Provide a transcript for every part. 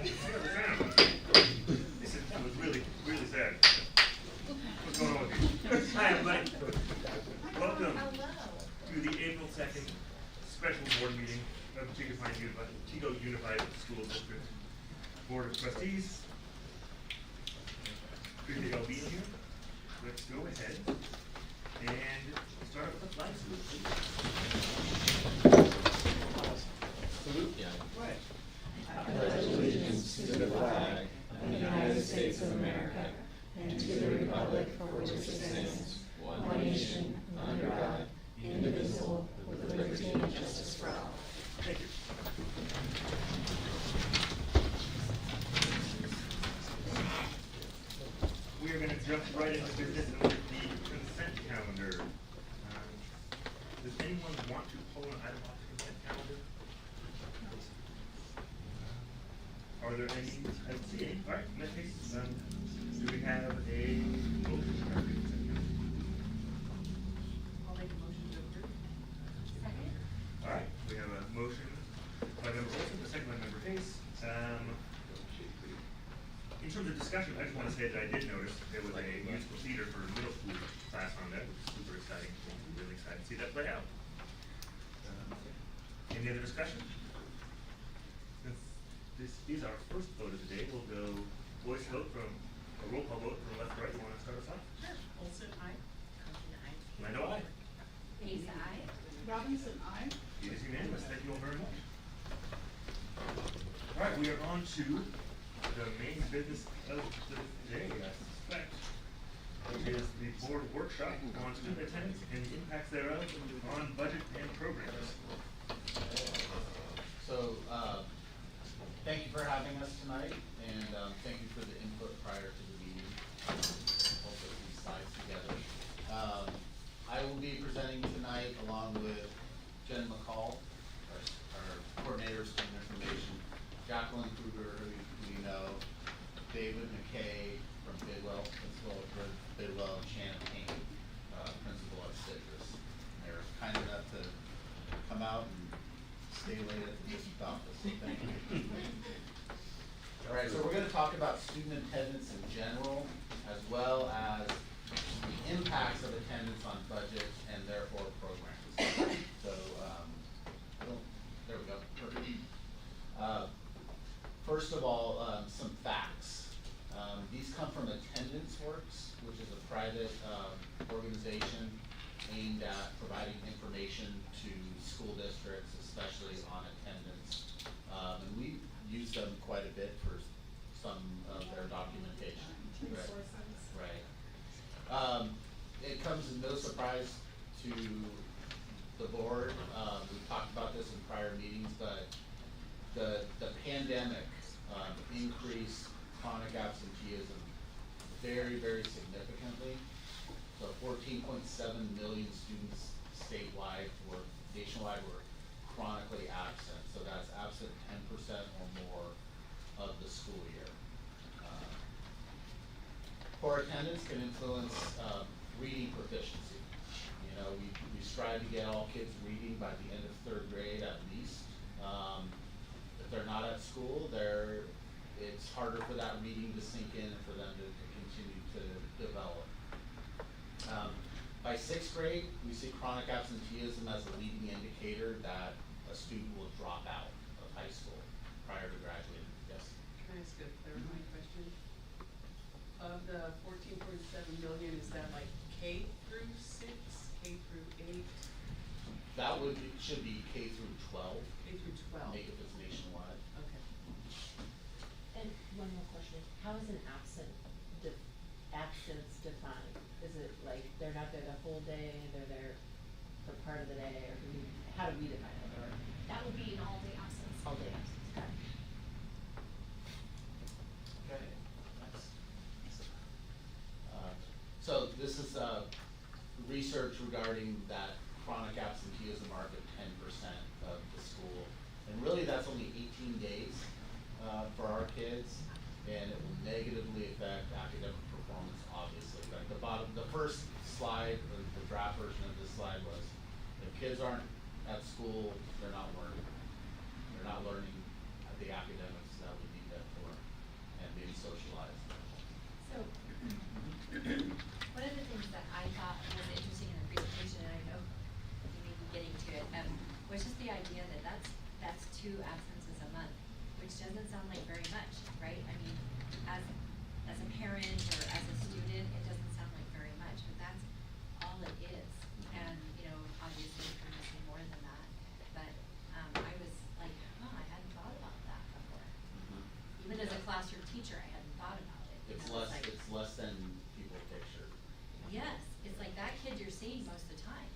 It was really, really sad. What's going on with you? Hi, everybody. Welcome to the April 2nd special board meeting of Chico Unified School District Board of Trustees. Appreciate y'all being here. Let's go ahead and start with the flag salute, please. Salute? Yeah. Right. I pledge allegiance to the flag of the United States of America and to the republic for which it stands, one nation, under God, indivisible, with liberty and justice for all. Thank you. We are going to jump right into business and look at the consent calendar. Does anyone want to pull an item off the consent calendar? Are there any? I don't see any. All right, in that case, do we have a motion for the consent calendar? I'll make a motion to approve. Second. All right, we have a motion by member Olson, a second by member Hayes. In terms of discussion, I just want to say that I did notice there was a musical theater for middle school class on that, which is super exciting. I'm really excited to see that play out. Any other discussion? Since this is our first vote of the day, we'll go voice vote from a roll call vote from left to right. You want to start us off? Sure. Olson, aye. Compton, aye. Lando, aye. Hayes, aye. Robinson, aye. It is unanimous. Thank you all very much. All right, we are on to the main business of the day, I suspect, which is the board workshop on student attendance and the impacts thereof on budget and programs. So, thank you for having us tonight, and thank you for the input prior to the meeting. We'll put these slides together. I will be presenting tonight along with Jen McCall, our coordinator of student information, Jacqueline Kruger, who you know, David McKay from Bidwell, principal of Bidwell, and Champaign, principal at Citrus. They were kind enough to come out and stay late at the district office, so thank you. All right, so we're going to talk about student attendance in general, as well as the impacts of attendance on budget and therefore programs. So, there we go. Perfect. First of all, some facts. These come from Attendance Works, which is a private organization aimed at providing information to school districts, especially on attendance. And we use them quite a bit for some of their documentation. Right. It comes as no surprise to the board. We've talked about this in prior meetings, but the pandemic increased chronic absenteeism very, very significantly. So 14.7 million students nationwide were chronically absent. So that's absent 10% or more of the school year. Poor attendance can influence reading proficiency. You know, we strive to get all kids reading by the end of 3rd grade at least. If they're not at school, it's harder for that reading to sink in and for them to continue to develop. By 6th grade, we see chronic absenteeism as a leading indicator that a student will drop out of high school prior to graduating. Yes? Can I ask a clarifying question? Of the 14.7 million, is that like K through 6, K through 8? That should be K through 12. K through 12. Make it if it's nationwide. Okay. And one more question, how is an absence defined? Is it like they're not there the whole day, they're there for part of the day, or how do we define it? Or that would be an all-day absence. all-day absence, okay. Okay, nice. So this is research regarding that chronic absenteeism mark of 10% of the school. And really that's only 18 days for our kids, and it will negatively affect academic performance, obviously. Like the first slide, or the draft version of this slide was, if kids aren't at school, they're not learning. They're not learning the academics that we need to socialize. So, one of the things that I thought was interesting in the presentation, and I know you may be getting to it, was just the idea that that's 2 absences a month, which doesn't sound like very much, right? I mean, as a parent or as a student, it doesn't sound like very much, but that's all it is. And, you know, obviously you're missing more than that, but, I was like, I hadn't thought about that before. Even as a classroom teacher, I hadn't thought about it. It's I was less, like, it's less than people picture. yes, it's like that kid you're seeing most of the time.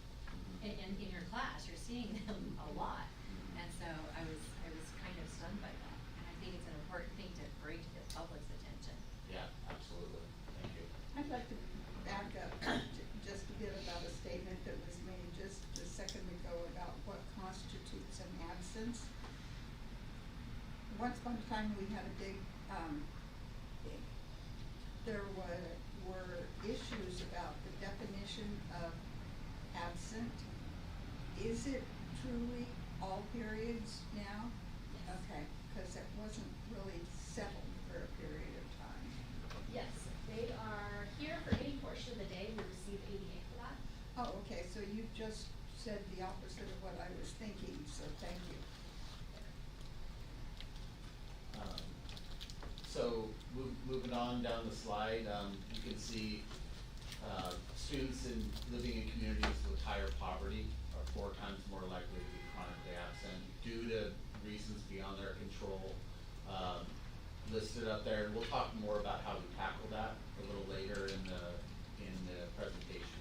In your class, you're seeing them a lot. And so I was kind of stunned by that. And I think it's an important thing to bring to the public's attention. Yeah, absolutely, thank you. I'd like to back up just a bit about a statement that was made just a second ago about what constitutes an absence. Once upon a time, we had a there were issues about the definition of absent. Is it truly all periods now? Yes. Okay, because it wasn't really settled for a period of time. Yes, they are here for any portion of the day, we receive ADA for that. Oh, okay, so you just said the opposite of what I was thinking, so thank you. So moving on down the slide, you can see students living in communities with higher poverty are 4 times more likely to be chronically absent due to reasons beyond their control, listed up there. And we'll talk more about how we tackle that a little later in the presentation.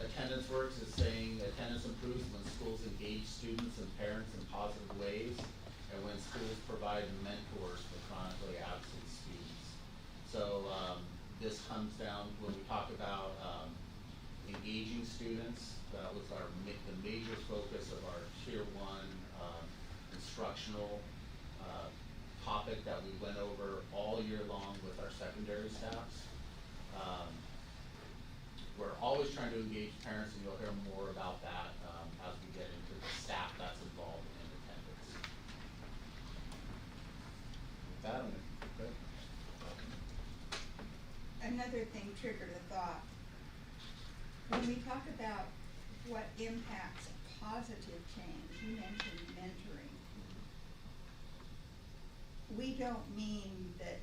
Attendance Works is saying attendance improves when schools engage students and parents in positive ways, and when schools provide mentors for chronically absent students. So this comes down when we talk about engaging students. That was the major focus of our Tier 1 instructional topic that we went over all year long with our secondary staffs. We're always trying to engage parents, and you'll hear more about that as we get into the staff that's involved in attendance. With that, I'm good. Another thing triggered a thought. When we talk about what impacts positive change, you mentioned mentoring. We don't mean that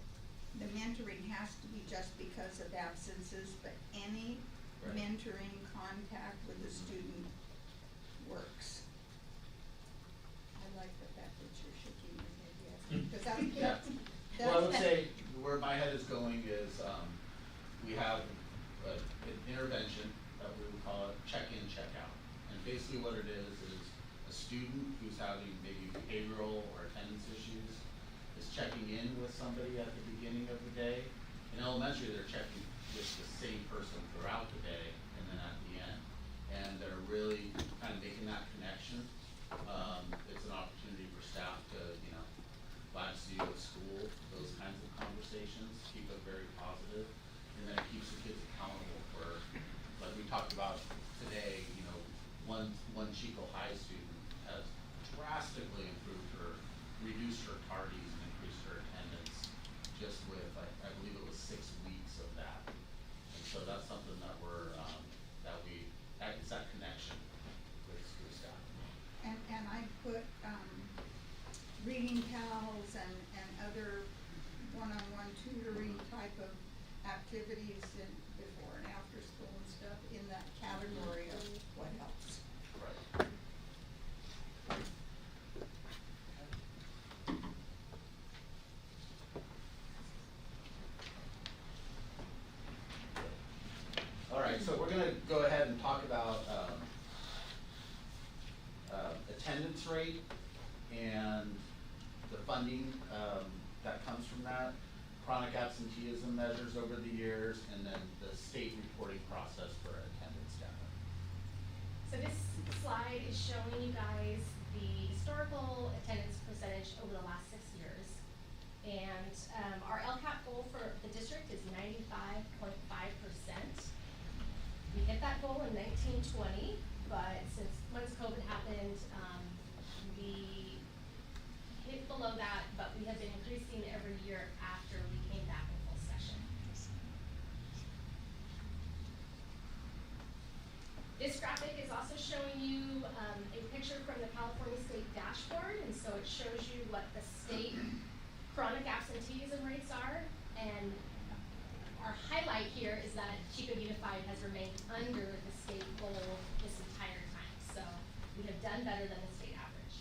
the mentoring has to be just because of absences, but any Right. mentoring contact with the student works. I like the fact that you're shaking your head, yes, because Yeah. Well, I would say where my head is going is, we have an intervention that we would call it check-in, check-out. And basically what it is a student who's having maybe behavioral or attendance issues is checking in with somebody at the beginning of the day. In elementary, they're checking with the same person throughout the day and then at the end. And they're really kind of making that connection. It's an opportunity for staff to, glad to see you at school, those kinds of conversations, keep it very positive, and then it keeps the kids accountable for, like we talked about today, one Chico High student has drastically reduced her tardies and increased her attendance just with, I believe it was 6 weeks of that. And so that's something that it's that connection with school staff. And I put, reading pals and other one-on-one tutoring type of activities in before and after school and stuff in that category of what helps. Right. All right, so we're gonna go ahead and talk about attendance rate and the funding that comes from that, chronic absenteeism measures over the years, and then the state reporting process for attendance data. So this slide is showing you guys the historical attendance percentage over the last 6 years. And our LCAP goal for the district is 95.5%. We hit that goal in 1920, but once COVID happened, we hit below that, but we have showing you a picture from the California State dashboard, and so it shows you what the state chronic absenteeism rates are. And our highlight here is that Chico Unified has remained under the state goal this entire time. So we have done better than the state average.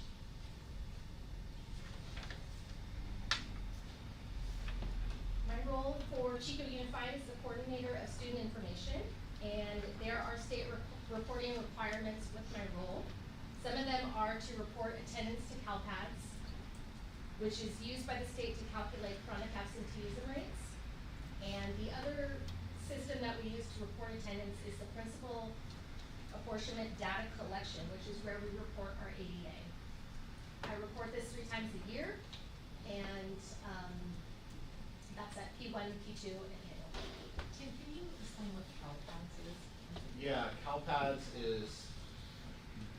My role for Chico Unified is the coordinator of student information, and there are state reporting requirements with my role. Some of them are to report attendance to CalPADS, which is used by the state to calculate chronic absenteeism rates. And the other system that we use to report attendance is the principal apportionment data collection, which is where we report our ADA. I report this 3 times a year, and that's at P1, P2, and annual. Tim, can you explain what CalPADS is? Yeah, CalPADS is,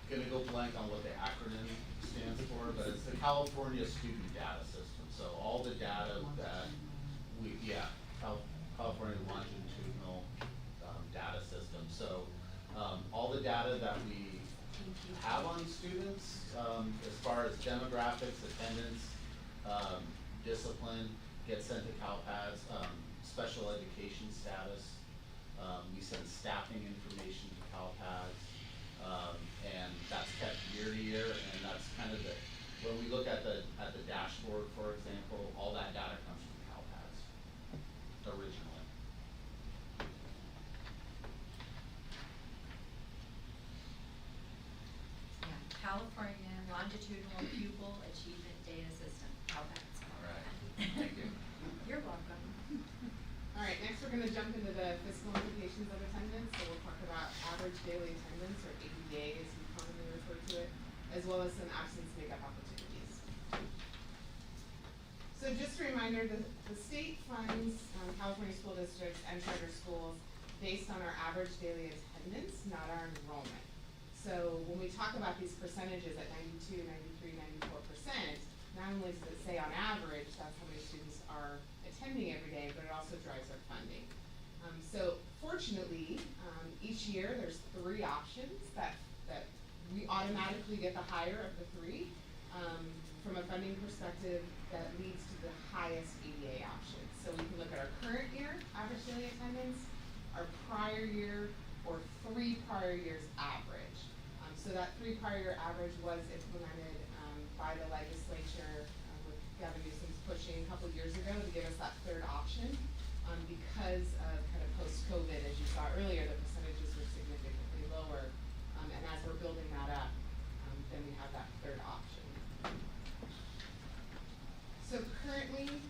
gonna go blank on what the acronym stands for, but it's the California Student Data System. So all the data that California Longitudinal Data System. So all the data that we have on students, as far as demographics, attendance, discipline, gets sent to CalPADS, special education status. We send staffing information to CalPADS, and that's kept year to year, and that's kind of when we look at the dashboard, for example, all that data comes from CalPADS originally. Yeah, California Longitudinal Pupil Achievement Data System, CalPADS. All right, thank you. You're welcome. All right, next we're gonna jump into the fiscal implications of attendance. So we'll talk about average daily attendance, or ADA as we commonly refer to it, as well as some absence makeup opportunities. So just a reminder, the state funds California school districts and charter schools based on our average daily attendance, not our enrollment. So when we talk about these percentages at 92, 93, 94%, not only does it say on average, that's how many students are attending every day, but it also drives our funding. So fortunately, each year there's 3 options that we automatically get the higher of the 3. From a funding perspective, that leads to the highest ADA option. So we can look at our current year average daily attendance, our prior year, or 3 prior years average. So that 3 prior year average was implemented by the legislature with Gavin Newsom's pushing a couple years ago to give us that 3rd option. Because of kind of post-COVID, as you saw earlier, the percentages were significantly lower. And as we're building that up, then we have that 3rd option. So currently,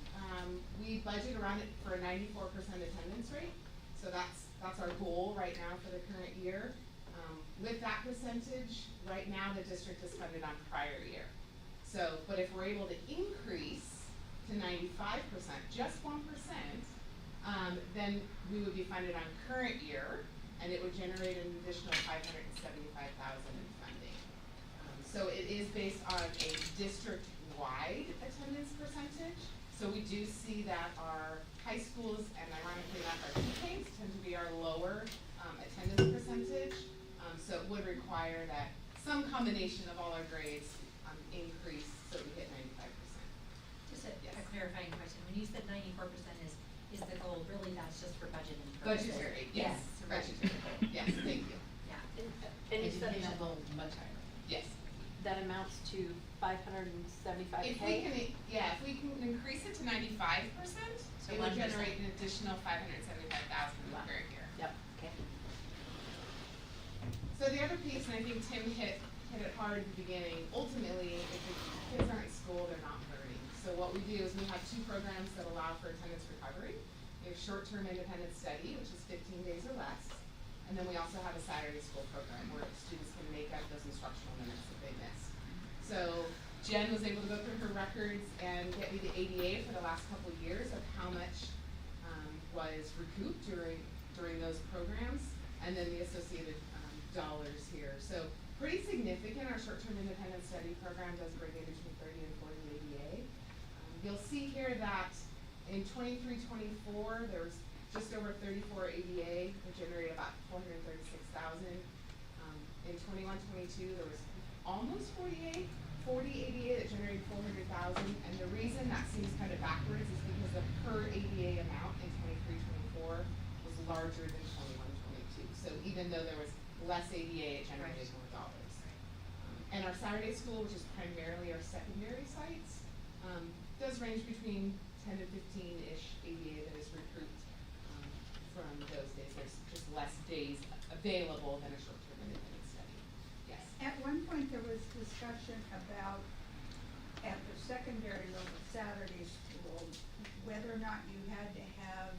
we budget around it for a 94% attendance rate. So that's our goal right now for the current year. With that percentage, right now the district is funded on prior year. So, but if we're able to increase to 95%, just 1%, then we would be funded on current year, and it would generate an additional $575,000 in funding. So it is based on a district-wide attendance percentage. So we do see that our high schools, and ironically enough, our TKs tend to be our lower attendance percentage. So it would require that some combination of all our grades increase so we hit 95%. Just a Yes. clarifying question. When you said 94% is the goal, really that's just for budgeting purposes? Budgetary, yes, Right. budgetary goal, yes, thank you, Yeah. And you said that goal much higher. yes. That amounts to 575K? If we can increase it to 95%, So it would 1%. generate an additional $575,000 in the Wow. current year. Yep, okay. So the other piece, and I think Tim hit it hard at the beginning, ultimately, if the kids aren't at school, they're not learning. So what we do is we have 2 programs that allow for attendance recovery. We have short-term independent study, which is 15 days or less. And then we also have a Saturday school program where students can make up those instructional minutes that they missed. So Jen was able to go through her records and get me the ADA for the last couple of years of how much was recouped during those programs, and then the associated dollars here. So pretty significant. Our short-term independent study program does bring in between 30 and 40 ADA. You'll see here that in 23-24, there was just over 34 ADA, which generated about $436,000. In 21, 22, there was almost 40 ADA that generated 400,000, and the reason that seems kind of backwards is because the per ADA amount in 23, 24 was larger than 21, 22. So even though there was less ADA, it generated more dollars. And our Saturday school, which is primarily our secondary sites, does range between 10 to 15-ish ADA that is recouped from those days. There's just less days available than a short-term independent study. Yes. At one point, there was discussion about, at the secondary level Saturday school, whether or not you had to have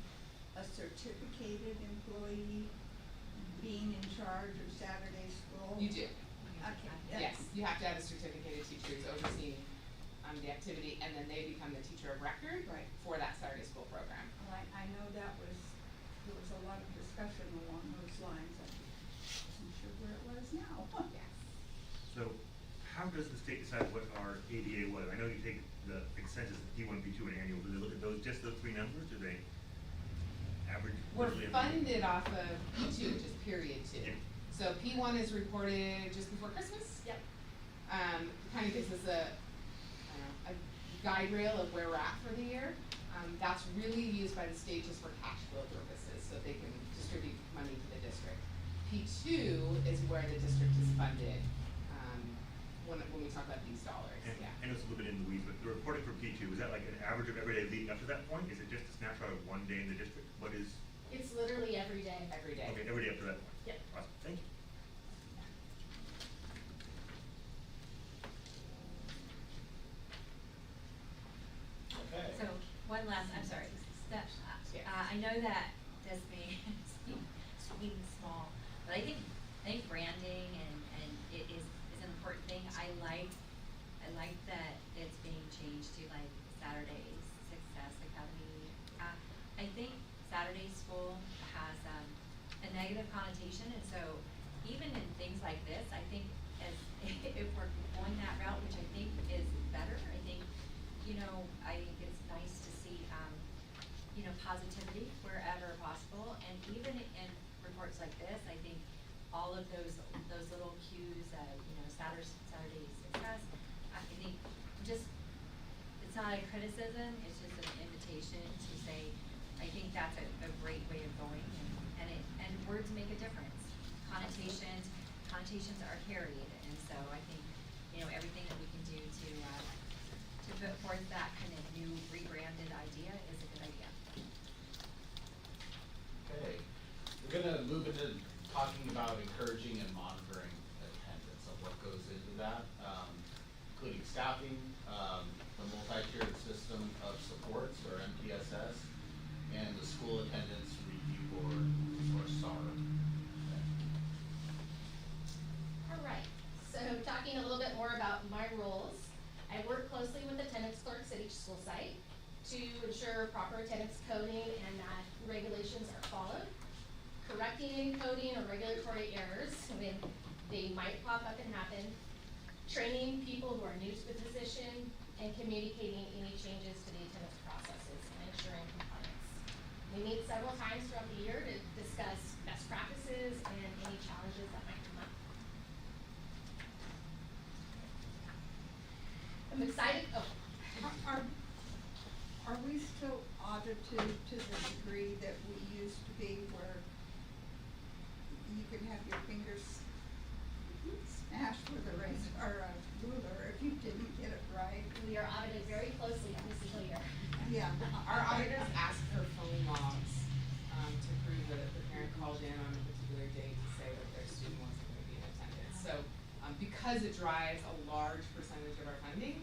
a certificated employee being in charge of Saturday school. You do. Okay. Yes, you have to have a certificated teacher who's overseeing the activity, and then they become the teacher of record Right. for that Saturday school program. Well, I know there was a lot of discussion along those lines. I wasn't sure where it was now. Yes. So, how does the state decide what our ADA was? I know you take the consensus of P1, P2, and annual. Do they look at those, just those three numbers, or they average? We're literally funded off of P2, which is period 2. Yeah. So P1 is reported just before Christmas. Yep. Kind of gives us a guide rail of where we're at for the year. That's really used by the state just for cash flow purposes, so they can distribute money to the district. P2 is where the district is funded, when we talk about these dollars, And yeah. I know it's a little bit in the weeds, but the reporting for P2, is that like an average of every day leading up to that point? Is it just a snapshot of one day in the district? What is? It's literally every day. Every day. Okay, every day up to that point. Yep. Awesome, thank you. Okay. So, one last, I'm sorry, that, Yes. I know that this may seem small, but I think branding and it is an important thing. I like that it's being changed to like Saturday Success Academy. I think Saturday school has a negative connotation, and so even in things like this, I think as if we're going that route, which I think is better, I think, I think it's nice to see, positivity wherever possible, and even in reports like this, I think all of those little cues of, Saturday success, I think it's not a criticism, it's just an invitation to say, I think that's a great way of going, and words make a difference. Connotations are carried, and so I think, everything that we can do to put forth that kind of new rebranded idea is a good idea. Okay, we're gonna move into talking about encouraging and monitoring attendance of what goes into that, including staffing, the multi-tiered system of supports, or MTSS, and the school attendance review board, or SAR. All right, so talking a little bit more about my roles, I work closely with attendance clerks at each school site to ensure proper attendance coding and that regulations are followed. Correcting coding or regulatory errors when they might pop up and happen. Training people who are new to the position and communicating any changes to the attendance processes and ensuring compliance. We meet several times throughout the year to discuss best practices and any challenges that might come up. I'm excited, Are we still audited to the degree that we used to be, where you could have your fingers smashed with a razor or a ruler if you didn't get it right? we are audited very closely every single year. Yeah. Our auditors ask for phone logs, to prove that the parent called in on a particular date to say that their student wasn't gonna be in attendance. So, because it drives a large percentage of our funding,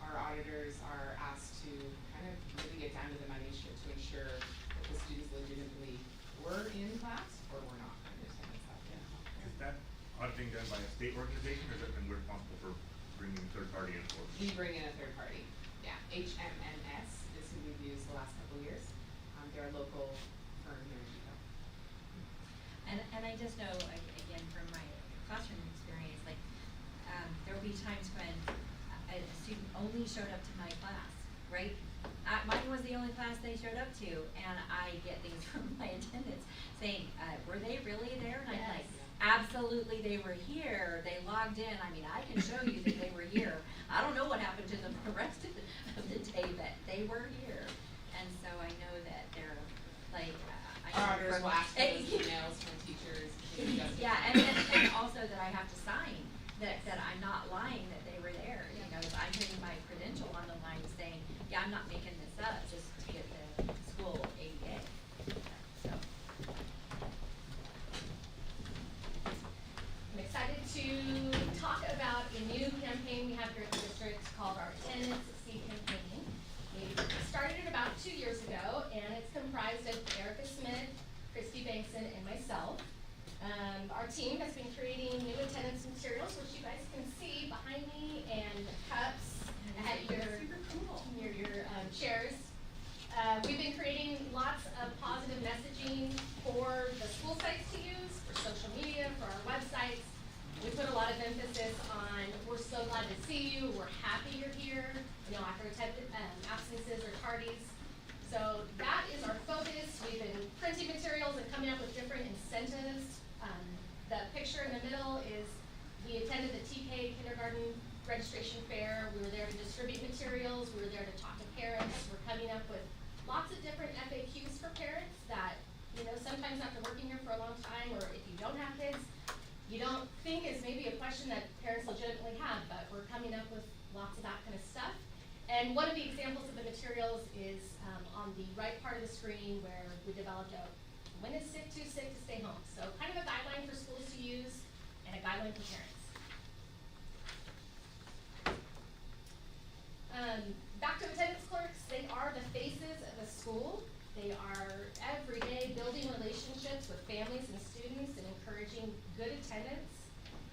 our auditors are asked to kind of really get down to the minutia to ensure that the students legitimately were in class or were not in attendance that day. Is that auditing done by a state organization, or is that when we're responsible for bringing a third party in for? We bring in a third party, yeah, HMNS is who we've used the last couple of years. They're a local firm here in Chico. And I just know, again, from my classroom experience, like, there'll be times when a student only showed up to my class, right? Mine was the only class they showed up to, and I get things from my attendants saying, were they really there? And I'm like, Yes. absolutely they were here, they logged in, I mean, I can show you that they were here. I don't know what happened to them the rest of the day, but they were here. And so I know that they're, like, I Our know auditors will ask for Hey, those emails from teachers. yeah, and also that I have to sign, that I'm not lying, that they were there, you know, I'm putting my credential on the line saying, yeah, I'm not making this up just to get the school ADA, so. I'm excited to talk about a new campaign we have here at the district called our Attendance Succeed campaign. We started it about 2 years ago, and it's comprised of Erica Smith, Christy Bankson, and myself. Our team has been creating new attendance materials, which you guys can see behind me, and cups at your chairs. We've been creating lots of positive messaging for the school sites to use, for social media, for our websites. We put a lot of emphasis on, we're so glad to see you, we're happy you're here, you know, after absences or tardies. So that is our focus. We've been printing materials and coming up with different incentives. The picture in the middle is, we attended the TK kindergarten registration fair. We were there to distribute materials. We were there to talk to parents. We're coming up with lots of different FAQs for parents that, you know, sometimes after working here for a long time, or if you don't have kids, you don't think is maybe a question that parents legitimately have, but we're coming up with lots of that kind of stuff. And one of the examples of the materials is on the right part of the screen, where we developed a when is sick, too sick to stay home. So kind of a guideline for schools to use and a guideline for parents. Back to attendance clerks, they are the faces of a school. They are every day building relationships with families and students and encouraging good attendance.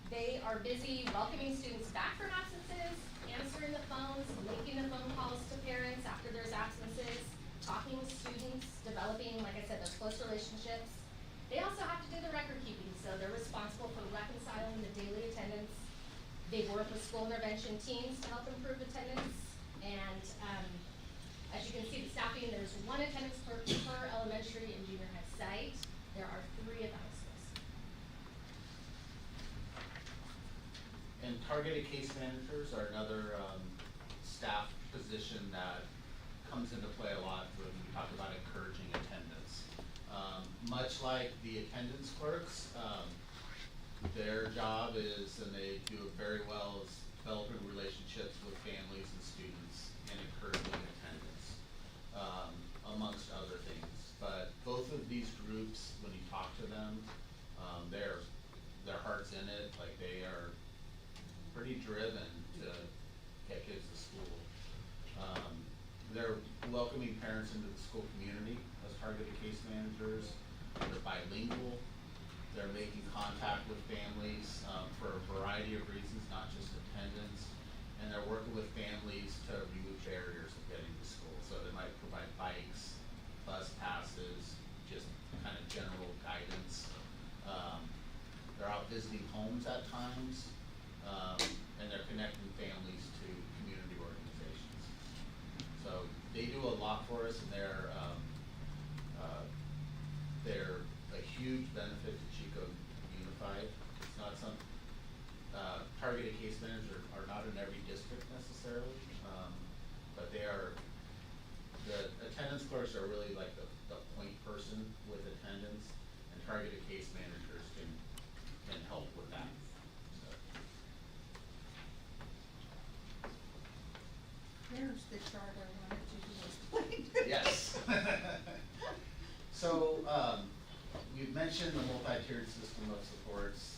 They are busy welcoming students back from absences, answering the phones, making the phone calls to parents after there's absences, talking with students, developing, like I said, those close relationships. They also have to do the record keeping, so they're responsible for reconciling the daily attendance. They work with school intervention teams to help improve attendance. And as you can see, the staffing, there's one attendance clerk per elementary and junior high site. There are 3 at the high schools. And targeted case managers are another staff position that comes into play a lot when we talk about encouraging attendance. Much like the attendance clerks, their job is, and they do it very well, is developing relationships with families and students and encouraging attendance, amongst other things. But both of these groups, when you talk to them, their heart's in it, like they are pretty driven to get kids to school. They're welcoming parents into the school community as targeted case managers. They're bilingual. They're making contact with families for a variety of reasons, not just attendance. And they're working with families to remove barriers of getting to school. So they might provide bikes, bus passes, just kind of general guidance. They're out visiting homes at times, and they're connecting families to community organizations. So they do a lot for us, and they're a huge benefit to Chico Unified. It's not some, targeted case managers are not in every district necessarily, but they are, the attendance clerks are really like the point person with attendance, and targeted case managers can help with that. So. There's the chart I wanted you to explain. Yes. So, we've mentioned the multi-tiered system of supports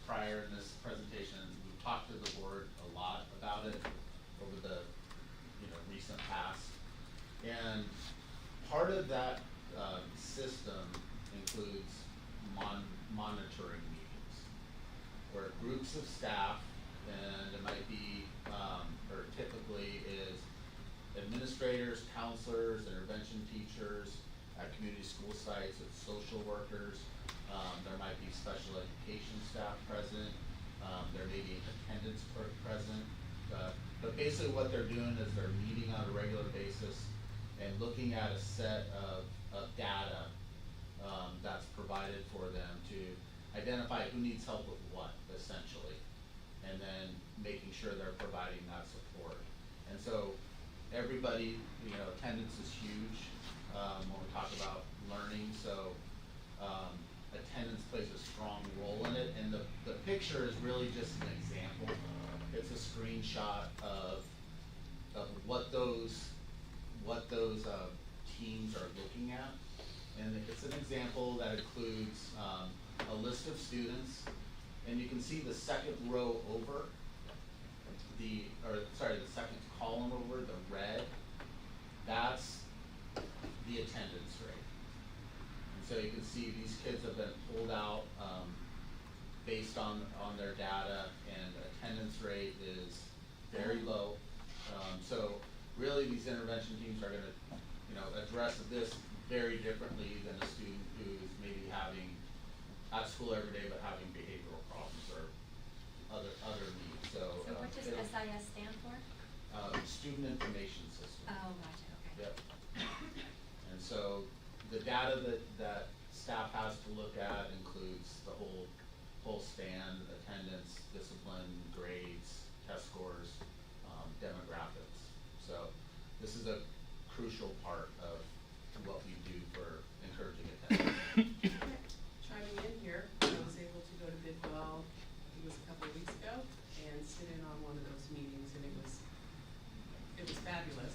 prior in this presentation. We've talked to the board a lot about it over the recent past. And part of that system includes monitoring meetings, where groups of staff, and it might be, or typically is administrators, counselors, intervention teachers at community school sites, with social workers. There might be special education staff present. There may be an attendance clerk present. But basically what they're doing is they're meeting on a regular basis and looking at a set of data that's provided for them to identify who needs help with what, essentially, and then making sure they're providing that support. And so, everybody, you know, attendance is huge, when we talk about learning, so, attendance plays a strong role in it, and the picture is really just an example. It's a screenshot of what those teams are looking at. And it's an example that includes, a list of students, and you can see the second row over, the second column over, the red, that's the attendance rate. And so you can see these kids have been pulled out, based on their data, and attendance rate is very low. So really, these intervention teams are gonna, you know, address this very differently than a student who's maybe having, at school every day, but having behavioral problems or other needs, so. So what does it'll- SIS stand for? Student Information System. Oh, gotcha, okay. Yep. And so the data that staff has to look at includes the whole span, attendance, discipline, grades, test scores, demographics. So this is a crucial part of what we do for encouraging attendance. Chiming in here, I was able to go to Bidwell, I think it was a couple of weeks ago, and sit in on one of those meetings, and it was fabulous.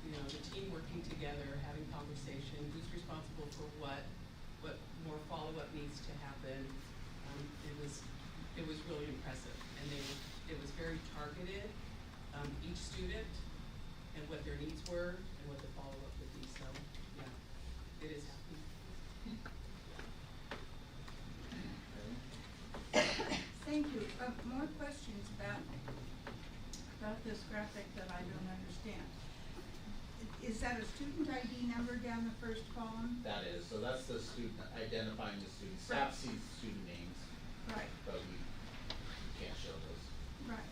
You know, the team working together, having conversation, who's responsible for what more follow-up needs to happen. It was really impressive, and it was very targeted, each student and what their needs were and what the follow-up would be, so, yeah, it is happening. Thank you. More questions about this graphic that I don't understand. Is that a student ID number down the first column? That is, so that's the student, identifying the student. Staff Right. sees student names, Right, but we can't show those. right.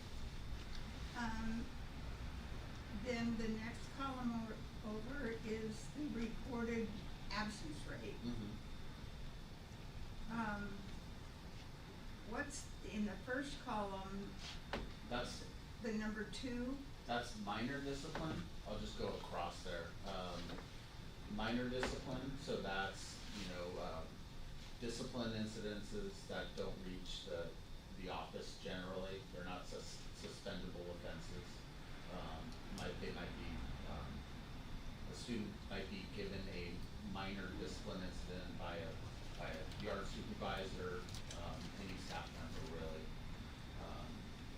Then the next column over is the reported absence rate. What's in the first column, That's the number 2? That's minor discipline, I'll just go across there. Minor discipline, so that's, you know, discipline incidences that don't reach the office generally, they're not suspendable offenses. They might be, a student might be given a minor discipline incident by a yard supervisor, any staff member really.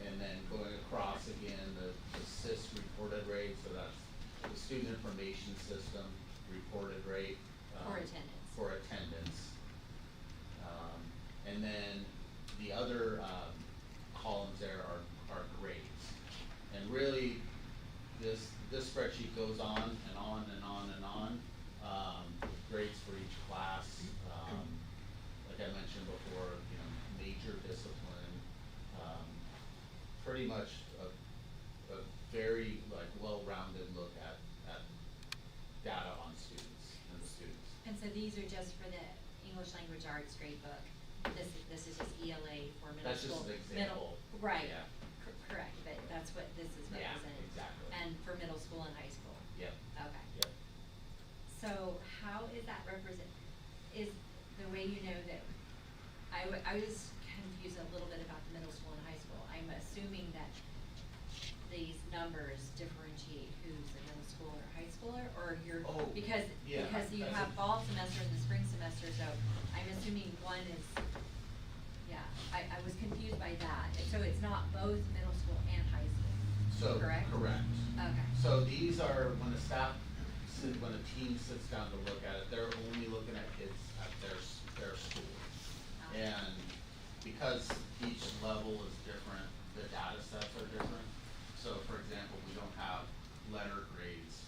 And then going across again, the SIS reported rate, so that's the student information system reported rate. For attendance. For attendance. And then the other, columns there are grades. And really, this spreadsheet goes on and on and on and on. Grades for each class, like I mentioned before, you know, major discipline, pretty much a very like well-rounded look at data on students and the students. And so these are just for the English language arts grade book. This is just ELA for middle That's school. just an example. Right, Yeah. Correct, but that's what this is Yeah, represented. exactly. And for middle school and high school. Yep, Okay. yep. So how is that is the way you know that, I was confused a little bit about the middle school and high school. I'm assuming that these numbers differentiate who's a middle schooler or high schooler, or you're, Oh, because yeah, you that's have a- fall semester and the spring semester, so I'm assuming one is, yeah, I was confused by that. And so it's not both middle school and high school, So, correct? correct. Okay. So these are, when a when a team sits down to look at it, they're only looking at kids at their school. And because each level is different, the data sets are different. So for example, we don't have letter grades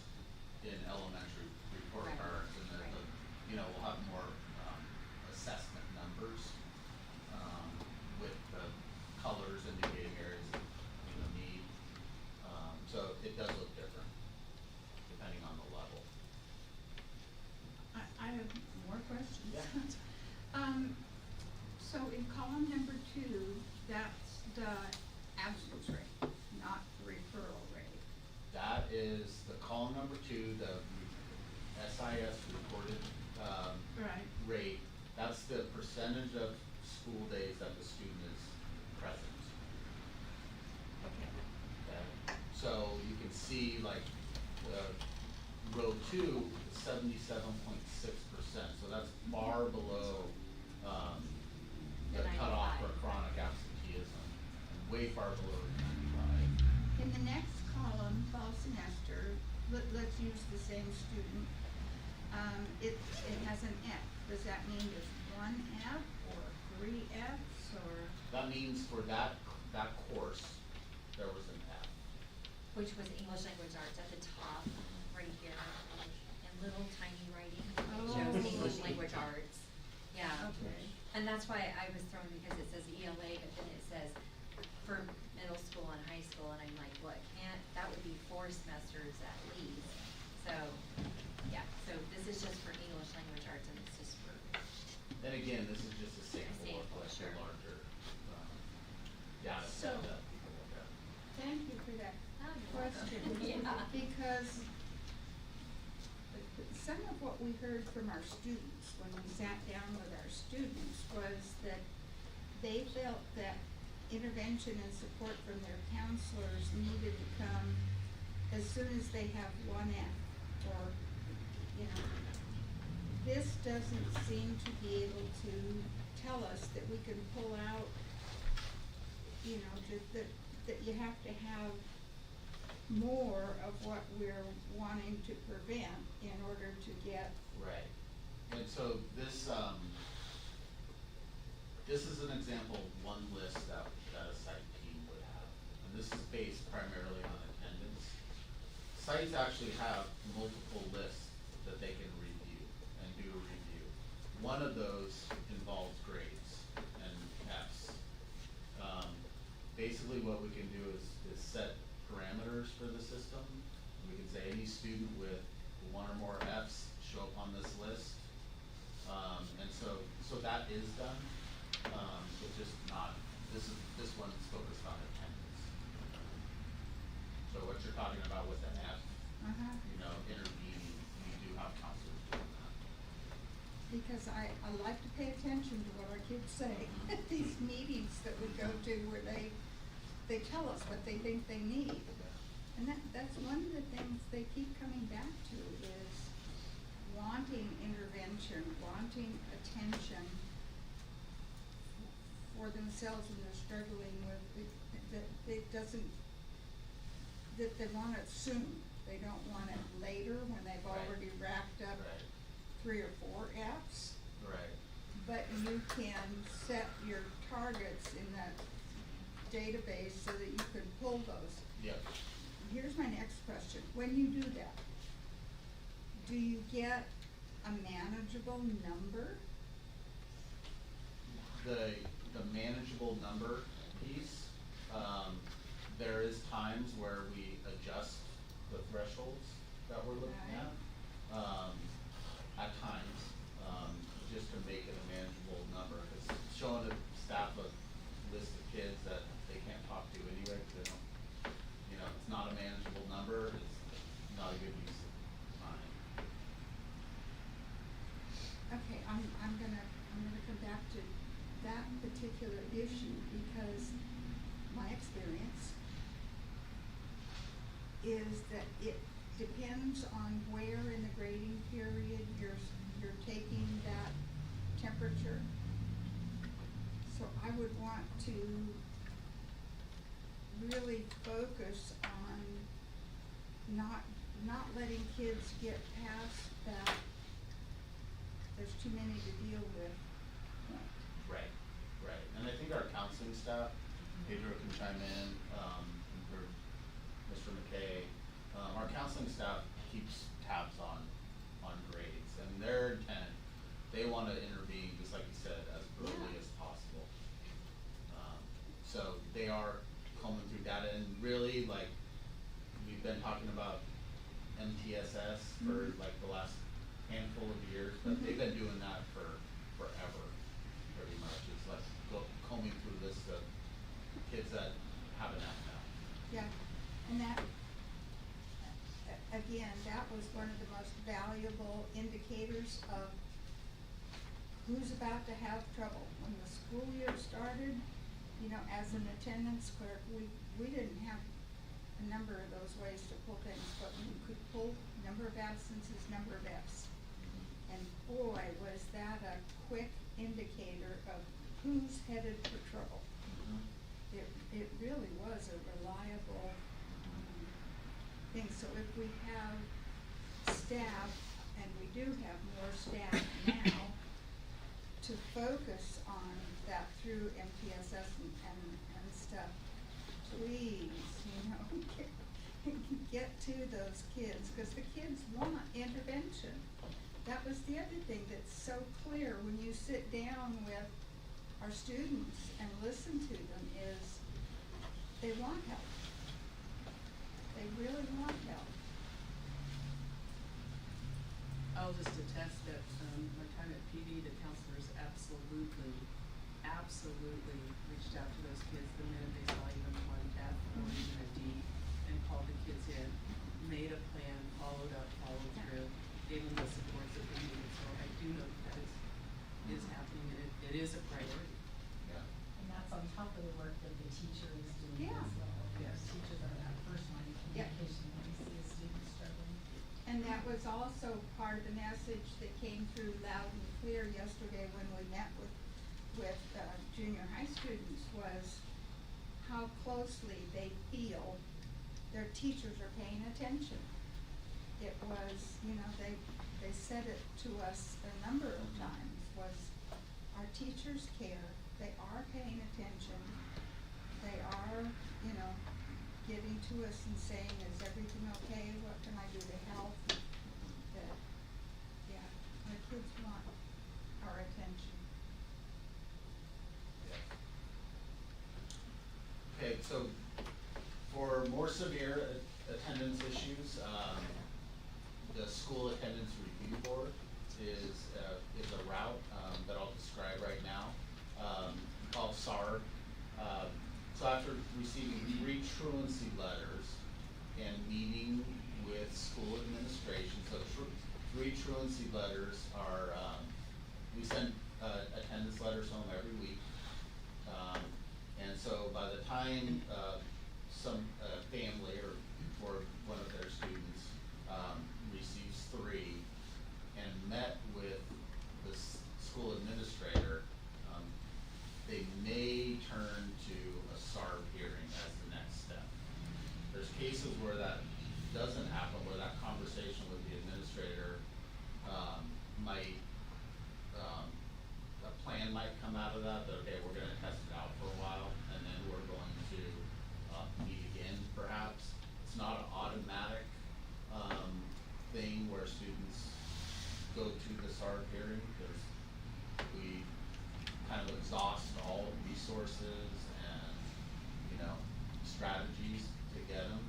in elementary report Right. cards, and then, Right. you know, we'll have more, assessment numbers, with the colors indicating areas of, you know, need. So it does look different, depending on the level. I have more questions. Yeah. So in column number 2, that's the absence rate, not the referral rate. That is the column number 2, the SIS reported, Right. rate. That's the percentage of school days that the student is present. Okay. Okay, so you can see like, row 2 is 77.6%, so that's far below, the The cutoff for 95. chronic absenteeism, and way far below the 95. In the next column, fall semester, let's use the same student. It has an F. Does that mean there's 1 F or 3 Fs or? That means for that course, there was an F. Which was English language arts at the top, right here, in little tiny writing, it shows Oh. English language arts, yeah. Okay. And that's why I was thrown, because it says ELA, but then it says for middle school and high school, and I'm like, well, it can't, that would be 4 semesters at least. So, yeah, so this is just for English language arts, and it's just for, And again, this is just a sample of sample, like the sure. larger, data So- set that people look at. Thank you for that Oh, you're welcome. question. Yeah. Because some of what we heard from our students when we sat down with our students was that they felt that intervention and support from their counselors needed to come as soon as they have 1 F or, you know. This doesn't seem to be able to tell us that we can pull out, you know, that you have to have more of what we're wanting to prevent in order to get. Right, and so this is an example of one list that a site team would have, and this is based primarily on attendance. Sites actually have multiple lists that they can review and do a review. One of those involves grades and Fs. Basically what we can do is set parameters for the system. We can say any student with 1 or more Fs show up on this list. And so that is done, it's just not, this one's focused on attendance. So what you're talking about with the F, you know, intervening, you do have counselors doing that. Because I like to pay attention to what our kids say at these meetings that we go to where they tell us what they think they need. And that's one of the things they keep coming back to is wanting intervention, wanting attention for themselves when they're struggling with it, that it doesn't, that they want it soon. They don't want it later when they've Right. already racked up Right. 3 or 4 Fs. Right. But you can set your targets in that database so that you can pull those. Yep. Here's my next question. When you do that, do you get a manageable number? The manageable number piece, there is times where we adjust the thresholds that we're looking Right. at times, just to make it a manageable number, cause showing the staff a list of kids that they can't talk to anyway, cause they don't, you know, it's not a manageable number, it's not a good use of time. Okay, I'm gonna come back to that particular issue because my experience is that it depends on where in the grading period you're taking that temperature. So I would want to really focus on not letting kids get past that there's too many to deal with point. Right, right, and I think our counseling staff, Pedro can chime in, or Mr. McKay, our counseling staff keeps tabs on grades, and their intent, they wanna intervene, just like you said, as early as possible. So they are combing through data, and really, like, we've been talking about MTSS for like the last handful of years, but they've been doing that for forever, pretty much. It's like valuable indicators of who's about to have trouble. When the school year started, you know, as an attendance clerk, we didn't have a number of those ways to pull things, but we could pull number of absences, number of Fs. And boy, was that a quick indicator of who's headed for trouble. It really was a reliable thing. So if we have staff, and we do have more staff now, to focus on that through MTSS and stuff, please, you know, get to those kids, because the kids want intervention. That was the other thing that's so clear when you sit down with our students and listen to them is they want help. They really want help. I'll just attest that, my time at PD, the counselors absolutely reached out to those kids the minute they saw even one F or even a D, and called the kids in, made a plan, followed up, followed through, gave them the supports that they needed. So I do know that is happening, and it is a priority. Yeah. And that's on top of the work that the teacher is doing Yeah. as well. Yes. Teachers are that first line of Yeah. communication when we see a student struggling. And that was also part of the message that came through loud and clear yesterday when we met with junior high students, was how closely they feel their teachers are paying attention. It was, you know, they said it to us a number of times, was our teachers care, they are paying attention, they are, you know, getting to us and saying, is everything okay, what can I do to help? That, yeah, our kids want our attention. Okay, so for more severe attendance issues, the school attendance review board is a route, that I'll describe right now, called SAR. So after receiving 3 truancy letters and meeting with school administration, so 3 truancy letters are, we send, attendance letters home every week. And so by the time, some, family or one of their students, receives 3 and met with the school administrator, they may turn to a SARB hearing as the next step. There's cases where that doesn't happen, where that conversation with the administrator, might, a plan might come out of that, okay, we're gonna test it out for a while, and then we're going to, meet again perhaps. It's not an automatic, thing where students go to the SARB hearing, because we kind of exhaust all resources and, you know, strategies to get them.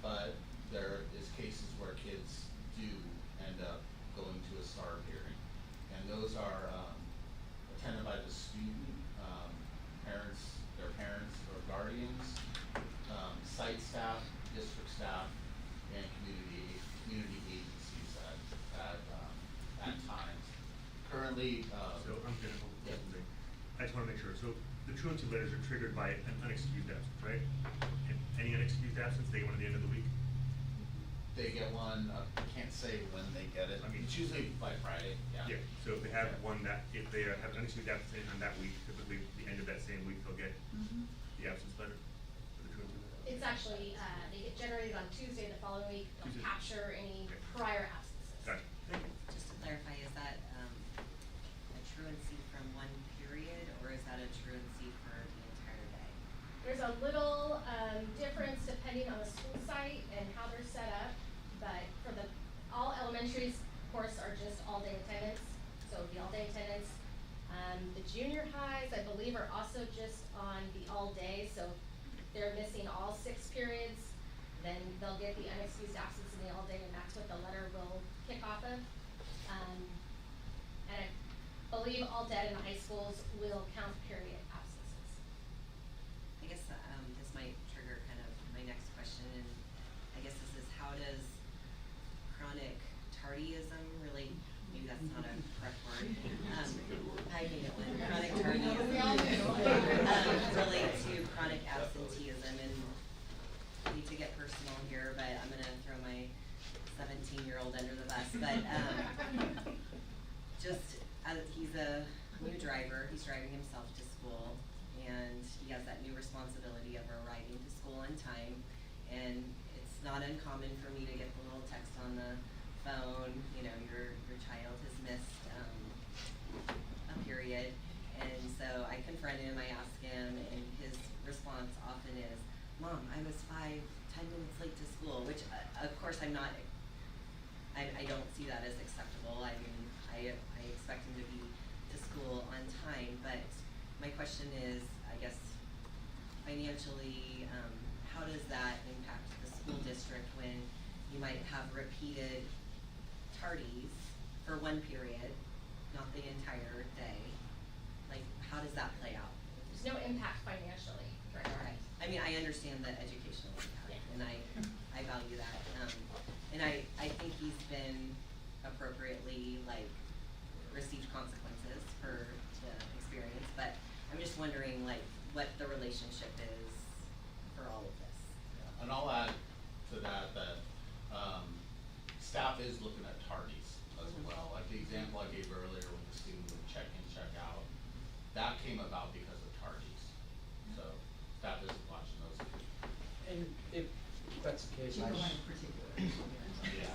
But there is cases where kids do end up going to a SARB hearing. And those are, attended by the student, parents, their parents or guardians, site staff, district staff, and community agencies at times. Currently, So I'm gonna, yeah. I just wanna make sure, so the truancy letters are triggered by an unexcused absence, right? And any unexcused absence, they get one at the end of the week? They get one, I can't say when they get it, I mean- it's usually by Friday, yeah. Yeah, so if they have Yeah. one if they have an unexcused absence on that week, typically the end of that same week, they'll get the absence letter for the truancy letter. It's actually, they get generated on Tuesday the following week, they'll Tuesday. capture any Okay. prior absences. Gotcha, thank you. Just to clarify, is that, a truancy from one period, or is that a truancy for the entire day? There's a little, difference depending on the school site and how they're set up, but for all elementaries, of course, are just all-day attendance, so the all-day attendance. The junior highs, I believe, are also just on the all-day, so if they're missing all 6 periods, then they'll get the unexcused absence in the all-day, and that's what the letter will kick off of. And I believe all dead in the high schools will count period absences. I guess, this might trigger kind of my next question, and I guess this is, how does chronic tardies himself to school, and he has that new responsibility of arriving to school on time. And it's not uncommon for me to get the little text on the phone, you know, your child has missed a period. And so I confront him, I ask him, and his response often is, "Mom, I was 5-10 minutes late to school," which of course I don't see that as acceptable. I mean, I expect him to be to school on time, but my question is, I guess, financially, how does that impact the school district when you might have repeated tardies for one period, not the entire day? Like, how does that play out? There's no impact financially, right? Alright, I mean, I understand the educational impact, Yeah. and I value that, and I think he's been appropriately, like, received consequences for the experience, but I'm just wondering, like, what the relationship is for all of this. Yeah, and I'll add to that, staff is looking at tardies as well. Like the example I gave earlier with the student would check in, check out, that came about because of tardies. So staff is watching those too. And if that's the case, Chico in particular. Yeah.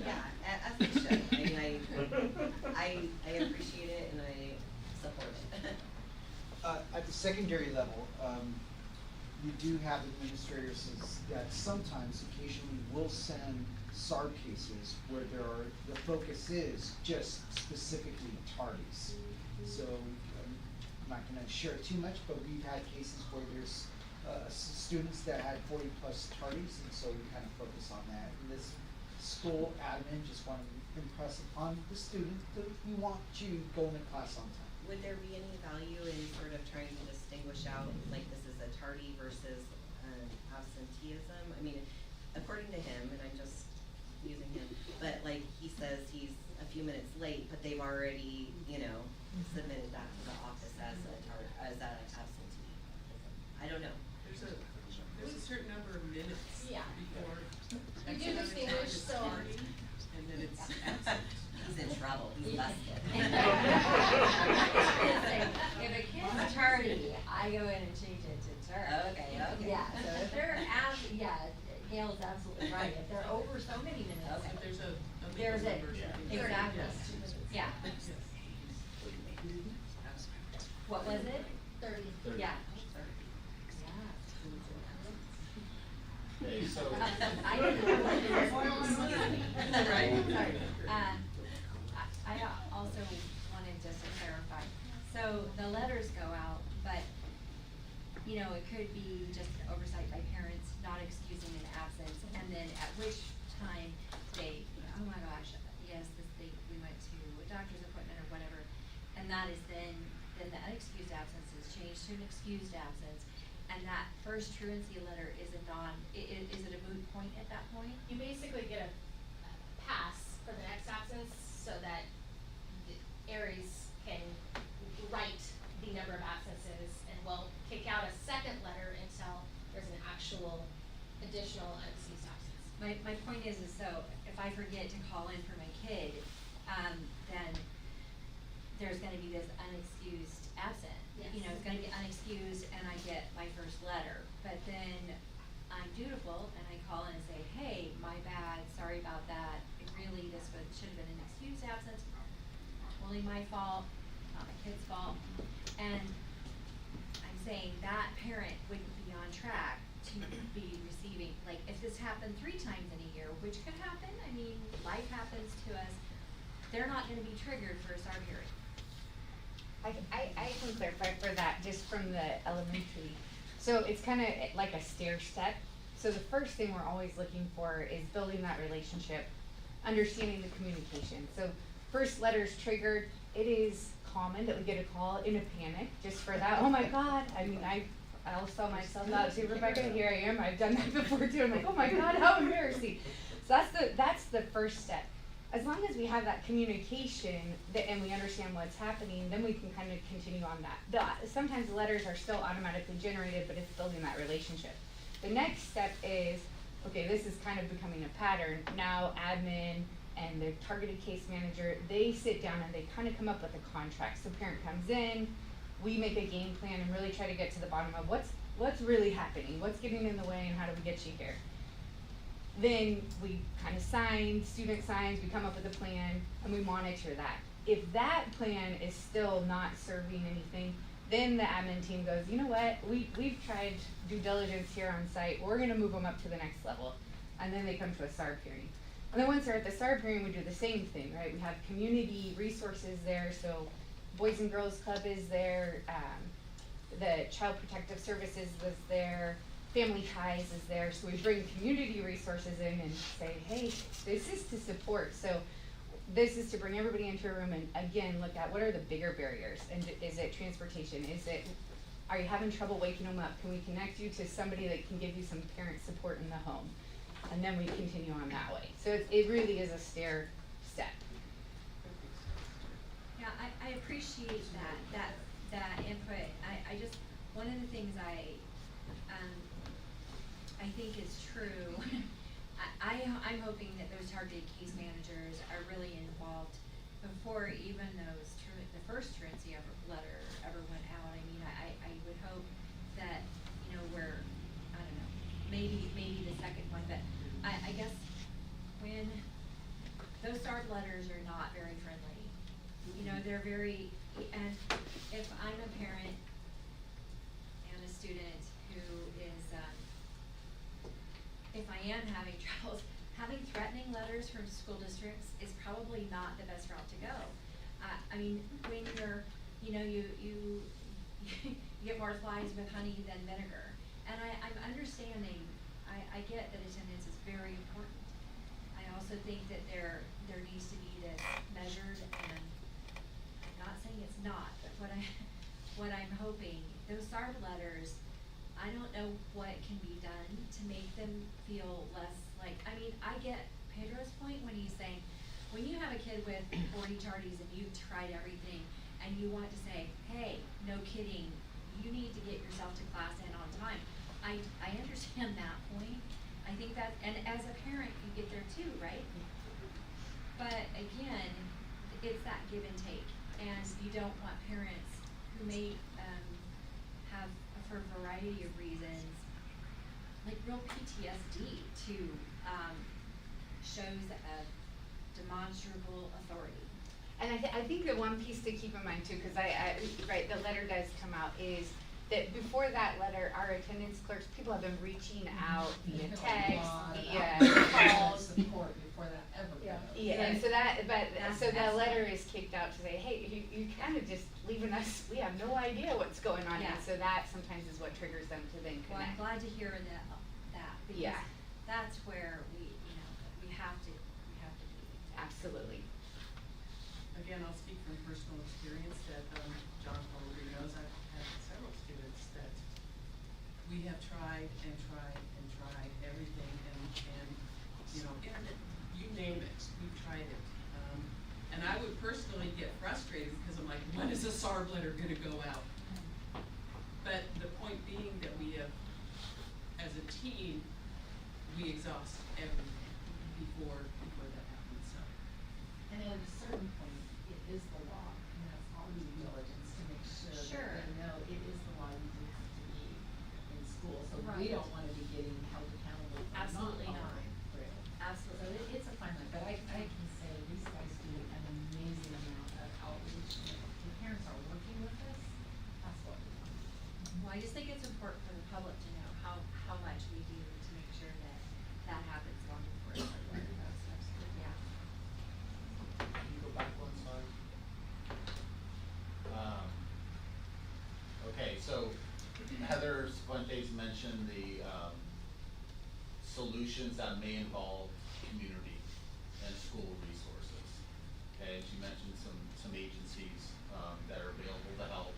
Yeah, as it should. I mean, I appreciate it and I support it. At the secondary level, you do have administrators that sometimes, occasionally, will send SAR cases where the focus is just specifically tardies. So I'm not going to share too much, but we've had cases where there's students that had 40+ tardies, and so we kind of focus on that. And this school admin just want to impress upon the student that we want you going to class on time. Would there be any value in sort of trying to distinguish out, like this is a tardy versus absenteeism? I mean, according to him, and I'm just using him, but like he says he's a few minutes late, but they've already, you know, submitted that to the office as an absentee. I don't know. There's a certain number of minutes Yeah. before. We X do amount of time distinguish, is so- tardy, and then it's absent. He's in trouble, he's busted. If a kid's tardy, I go in and change it to turn. Okay. Yeah, so if they're Gail's absolutely right, if they're over so many minutes. Okay. But there's a There's legal a, number or something. exactly, Yes. yeah. Yes. What was it? 30. Yeah. Okay, so. I didn't know what it was. Right. Sorry. I also wanted just to clarify, so the letters go out, but, you know, it could be just oversight by parents not excusing an absence, and then at which time they, oh my gosh, yes, we went to a doctor's appointment or whatever, and that is then the unexcused absence is changed to an excused absence, and that first truancy letter is it a moot point at that point? You basically get a pass for the next absence so that the Aries can write the number of absences and will kick out a second letter until there's an actual additional unexcused absence. My point is so if I forget to call in for my kid, then there's gonna be this unexcused absent. Yes. You know, it's gonna be unexcused and I get my first letter, but then I'm dutiful and I call in and say, hey, my bad, sorry about that. Should have been an excused absence, totally my fault, not my kid's fault. And I'm saying that parent wouldn't be on track to be receiving, like, if this happened 3 times in a year, which could happen, I mean, life happens to us, they're not gonna be triggered for a SAR hearing. I can clarify for that, just from the elementary. So it's kind of like a stair step. So the first thing we're always looking for is building that relationship, understanding the communication. So first letter's triggered, it is common that we get a call in a panic, just for that, oh my God, I mean, I'll sell myself out to Rebecca, here I am, I've done that before too, I'm like, oh my God, how embarrassing. So that's the first step. As long as we have that communication and we understand what's happening, then we can kind of continue on that. Sometimes the letters are still automatically generated, but it's building that relationship. The next step is, okay, this is kind of becoming a pattern. Now admin and the targeted case manager, they sit down and they kind of come up with a contract. So parent comes in, we make a game plan and really try to get to the bottom of what's really happening, what's getting in the way, and how do we get you here. Then we kind of student signs, we come up with a plan, and we monitor that. If that plan is still not serving anything, then the admin team goes, you know what, we've tried due diligence here on site, we're gonna move them up to the next level. And then they come to a SARB hearing. And then once they're at the SARB hearing, we do the same thing, right? We have community resources there, so Boys and Girls Club is there, the Child Protective Services was there, Family Ties is there, so we bring community resources in and say, hey, this is to support, so this is to bring everybody into a room and again, look at what are the bigger barriers, and is it transportation, are you having trouble waking them up, can we connect you to somebody that can give you some parent support in the home, and then we continue on that way, so it really is a stair step. Yeah, I appreciate that input. I just, one of the things I think is true, I'm hoping that those targeted case managers are really involved before even the first truancy letter ever went out. I mean, I would hope that, you know, I don't know, maybe the second one, but I guess when those SARB letters are not very friendly, you know, they're very, and if I'm a parent and a student who is, if I am having troubles, having threatening letters from school districts is probably not the best route to go. I mean, when you're, you know, you get more flies with honey than vinegar. And I'm understanding, I get that attendance is very important. I also think that there needs to be this measured, and I'm not saying it's not, but what I'm hoping, those SARB letters, I don't know what can be done to make them feel less like, I mean, I get Pedro's point when he's saying, when you have a kid with 40 tardies and you've tried everything and you want to say, hey, no kidding, you need to get yourself to class and on time. I understand that point. I think that, and as a parent, you get there too, right? But again, it's that give and take. And you don't want parents who may have, for a variety of reasons, like real PTSD to shows of demonstrable authority. And I think the one piece to keep in mind too, because right, the letter does come out, is that before that letter, our attendance clerks, people have been reaching out via text, via calls. Support before that ever goes. Yeah, and so that letter is kicked out to say, hey, you kind of just leaving us, we have no idea what's going on, Yeah. and so that sometimes is what triggers them to then Well, I'm connect. glad to hear that because Yeah. that's where we have to be. Absolutely. Again, I'll speak from personal experience that, John probably knows, I've had several students that we have tried and tried and tried everything and, you know, you name it, we've tried it. And I would personally get frustrated because I'm like, when is a SARB letter gonna go out? But the point being that we have, as a team, we exhaust everything before that happens, so. And at a certain point, it is the law, and that's all due diligence to make sure Sure. that they know it is the law you need to be in school. So we Right. don't wanna be getting held accountable for not Absolutely not. following through. So Absolutely. it's a fine line, but I can say these guys do an amazing amount of outreach, and if the parents are working with us, that's what we want. Well, I just think it's important for the public to know how much we do to make sure that happens long before it's like, yeah. Can you go back one slide? Okay, so Heather Fuentes mentioned the solutions that may involve community and school resources. Okay, she mentioned some agencies that are available to help.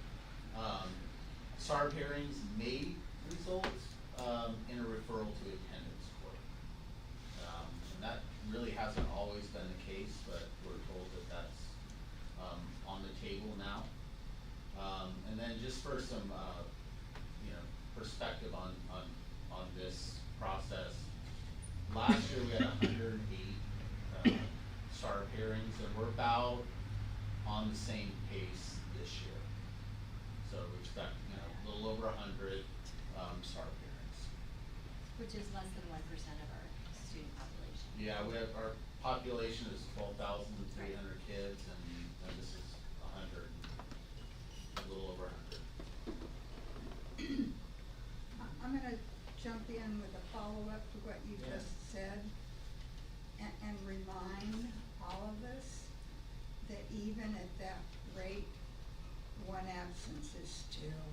SARB hearings may result in a referral to attendance court. And that really hasn't always been the case, but we're told that that's on the table now. And then just for some perspective on this process, last year we had 108 SARB hearings, and we're about on the same pace this year. So 100 SAR parents. Which is less than 1% of our student population. Yeah, we have, our population is 12,300 kids, and this is 100, a little over 100. I'm gonna jump in with a follow-up to what you Yeah. just said and remind all of us that even at that rate, one absence is still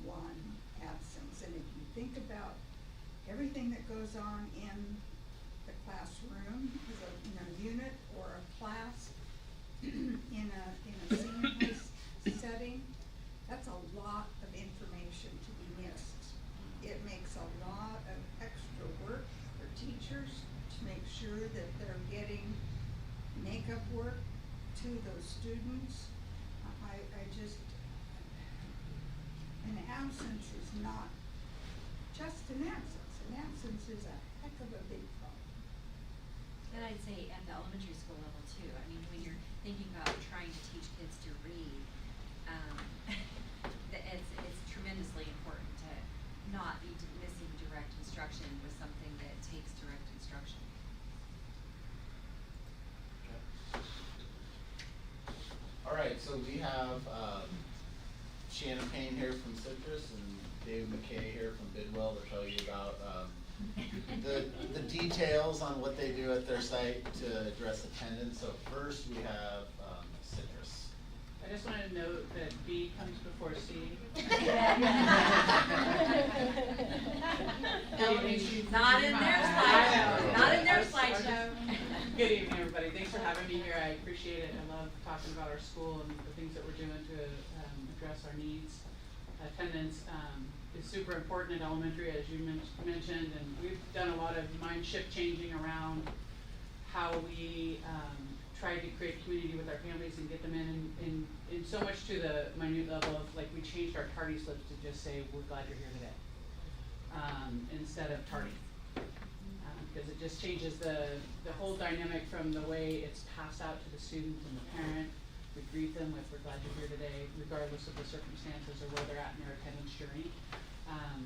one absence. And if you think about everything that goes on in the classroom, in a unit or a class, in a senior high setting, that's a lot of information to be missed. It makes a lot of extra work for teachers to make sure that they're getting makeup work to those students. I just, an absence is not just an absence. An absence is a heck of a big problem. And I'd say at the elementary school level too, I mean, when you're thinking about trying to teach kids to read, it's tremendously important to not be missing direct instruction with something that takes direct instruction. All right, so we have Shannon Payne here from Citrus and Dave McKay here from Bidwell to tell you about the details on what they do at their site to address attendance. So first we have Citrus. I just wanted to note that B comes before C. Not in their slideshow, not in their slideshow. Good evening, everybody. Thanks for having me here. I appreciate it. I love talking about our school and the things that we're doing to address our needs. Attendance is super important at elementary, as you mentioned, and we've done a lot of mind shift changing around how we try to create community with our families and get them in so much to the minute level of, like, we changed our tardy slips to just say, we're glad you're here today, instead of tardy. Because it just changes the whole dynamic from the way it's passed out to the student and the parent. We greet them with, we're glad you're here today, regardless of the circumstances or where they're at in their attendance journey.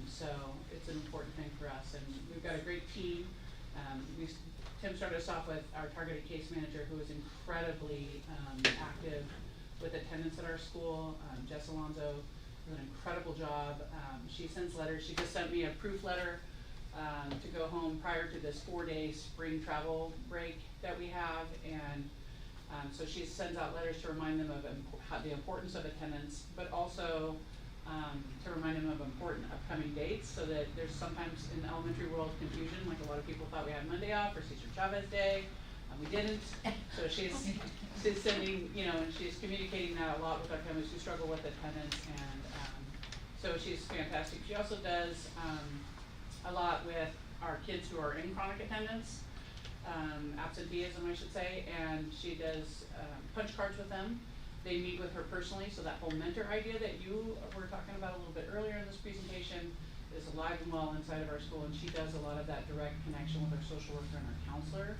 So it's an important thing for us, and we've got a great team. Tim started us off with our targeted case manager, who is incredibly active with attendance at our school. Jess Alonso does an incredible job. She sends letters. She just sent me a proof letter to go home prior to this 4-day spring travel break that we have, and so she sends out letters to remind them of the importance of attendance, but also to remind them of important upcoming dates, so that there's sometimes in the elementary world confusion, like a lot of people thought we had Monday off for Cesar Chavez Day, and we didn't. So she's sending, and she's communicating that a lot with our families who struggle with attendance, and so she's fantastic. She also does a lot with our kids who are in chronic attendance, absenteeism I should say, and she does punch cards with them. They meet with her personally, so that whole mentor idea that you were talking about a little bit earlier in this presentation is alive and well inside of our school, and she does a lot of that direct connection with our social worker and our counselor.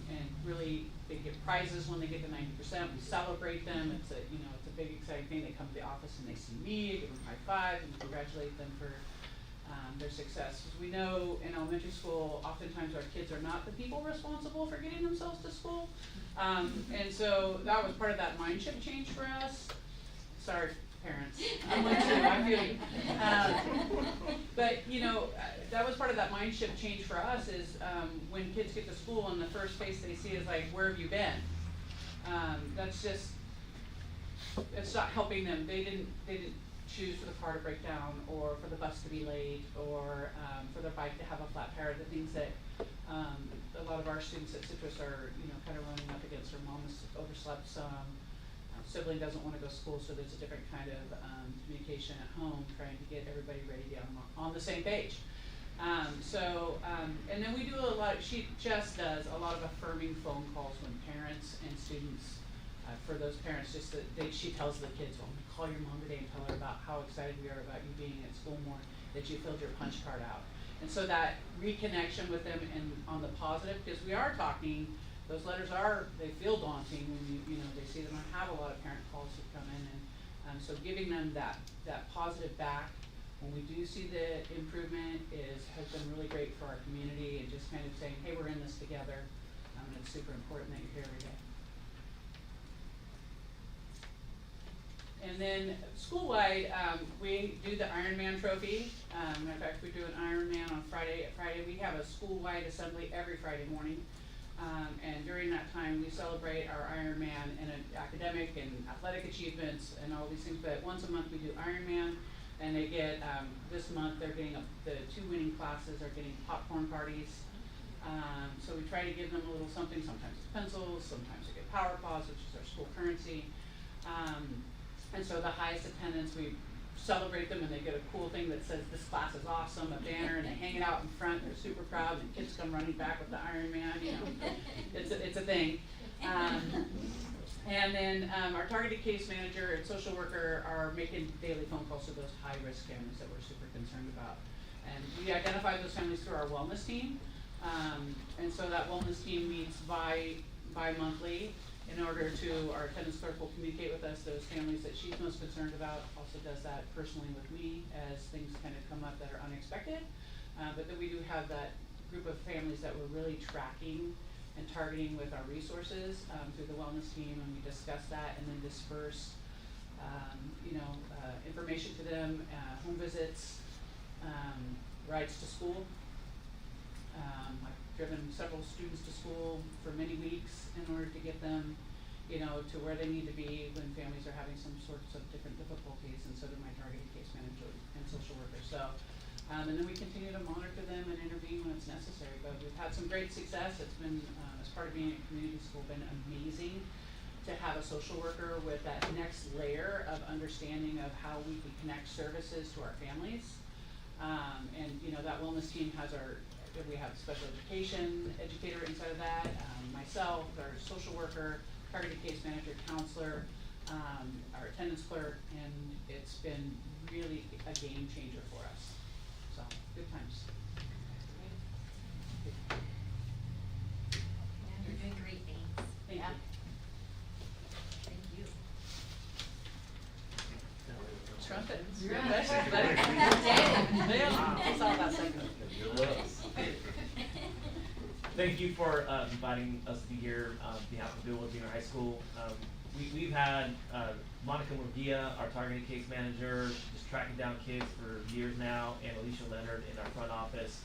And really, they get prizes when they get to 90%. We celebrate them. It's a big exciting thing. They come to the office and they see me, give them a high five, and congratulate them for their success. Because we know in elementary school, oftentimes our kids are not the people responsible for getting themselves to school. And so that was part of that mind shift change for us. Sorry, parents. I'm like you, I feel you. But that was part of that mind shift change for us is when kids get to school and the first face they see is like, where have you been? That's just, it's not helping them. They didn't choose for the car to break down, or for the bus to be late, or for their bike to have a flat tire. The things that a lot of our students at Citrus are, kind of running up against. Their mom has overslept some, sibling doesn't want to go to school, so there's a different kind of communication at home, trying to get everybody ready down on the same page. And then we do a lot. She just does a lot of affirming phone calls when parents and students. For those parents, just that she tells the kids, well, call your mom today and tell her about how excited we are about you being at school more, that you filled your punch card out. And so that reconnection with them and on the positive, because we are talking, those letters they feel daunting when they see them. I have a lot of parent calls that come in, and so giving them that positive back when we do see the improvement has been really great for our community and just kind of saying, hey, we're in this together. And it's super important that you're here every day. And then school-wide, we do the Ironman trophy. In fact, we do an Ironman on Friday. We have a school-wide assembly every Friday morning. And during that time, we celebrate our Ironman and academic and athletic achievements and all these things. But once a month, we do Ironman, and they get, this month, they're getting, the 2 winning classes are getting popcorn parties. So we try to give them a little something. Sometimes it's pencils, sometimes they get power paws, which is our school currency. And so the highest attendance, we celebrate them, and they get a cool thing that says this class is awesome, a banner, and they hang it out in front. They're super proud, and kids come running back with the Ironman. You know, it's a thing. And then our targeted case manager and social worker are making daily phone calls to those high-risk families that we're super concerned about. And we identify those families through our wellness team. And so that wellness team meets bi-monthly. In order to, our attendance clerk will communicate with us those families that she's most concerned about, also does that personally with me as things kind of come up that are unexpected. But then we do have that group of families that we're really tracking and targeting with our resources through the wellness team, and we discuss that and then disperse information to them, home visits, rides to school. I've driven several students to school for many weeks in order to get them, to where they need to be when families are having some sorts of different difficulties, and so do my targeted case manager and social worker. So, and then we continue to monitor them and intervene when it's necessary. But we've had some great success. It's been, as part of being at community school, been amazing to have a social worker with that next layer of understanding of how we can connect services to our families. And that wellness team has we have a special education educator inside of that, myself, our social worker, targeted case manager, counselor, our attendance clerk, and it's been really a game changer for us. So, good times. Yeah, you're doing great, thanks. Thank you. Thank you. Trumpets. You're You're on. best, buddy. Damn. It's all about second. Thank you for inviting us to be here on behalf of Billwood Junior High School. We've had Monica Murguia, our targeted case manager, just tracking down kids for years now, and Alicia Leonard in our front office,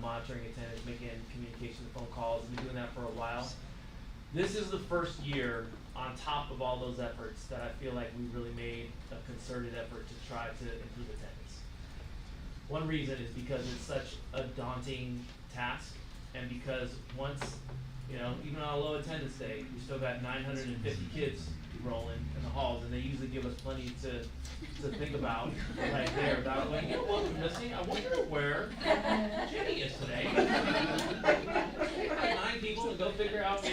monitoring attendance, making communication phone calls. We've been doing that for a while. This is the first year, on top of all those efforts, that I feel like we really made a concerted effort to try to improve attendance. One reason is because it's such a daunting task, and because once, even on a low attendance day, we still got 950 kids rolling in the halls, and they usually give us plenty to think about right there about going, what we're missing, I wonder where Jenny is today. 9 people to go figure out, so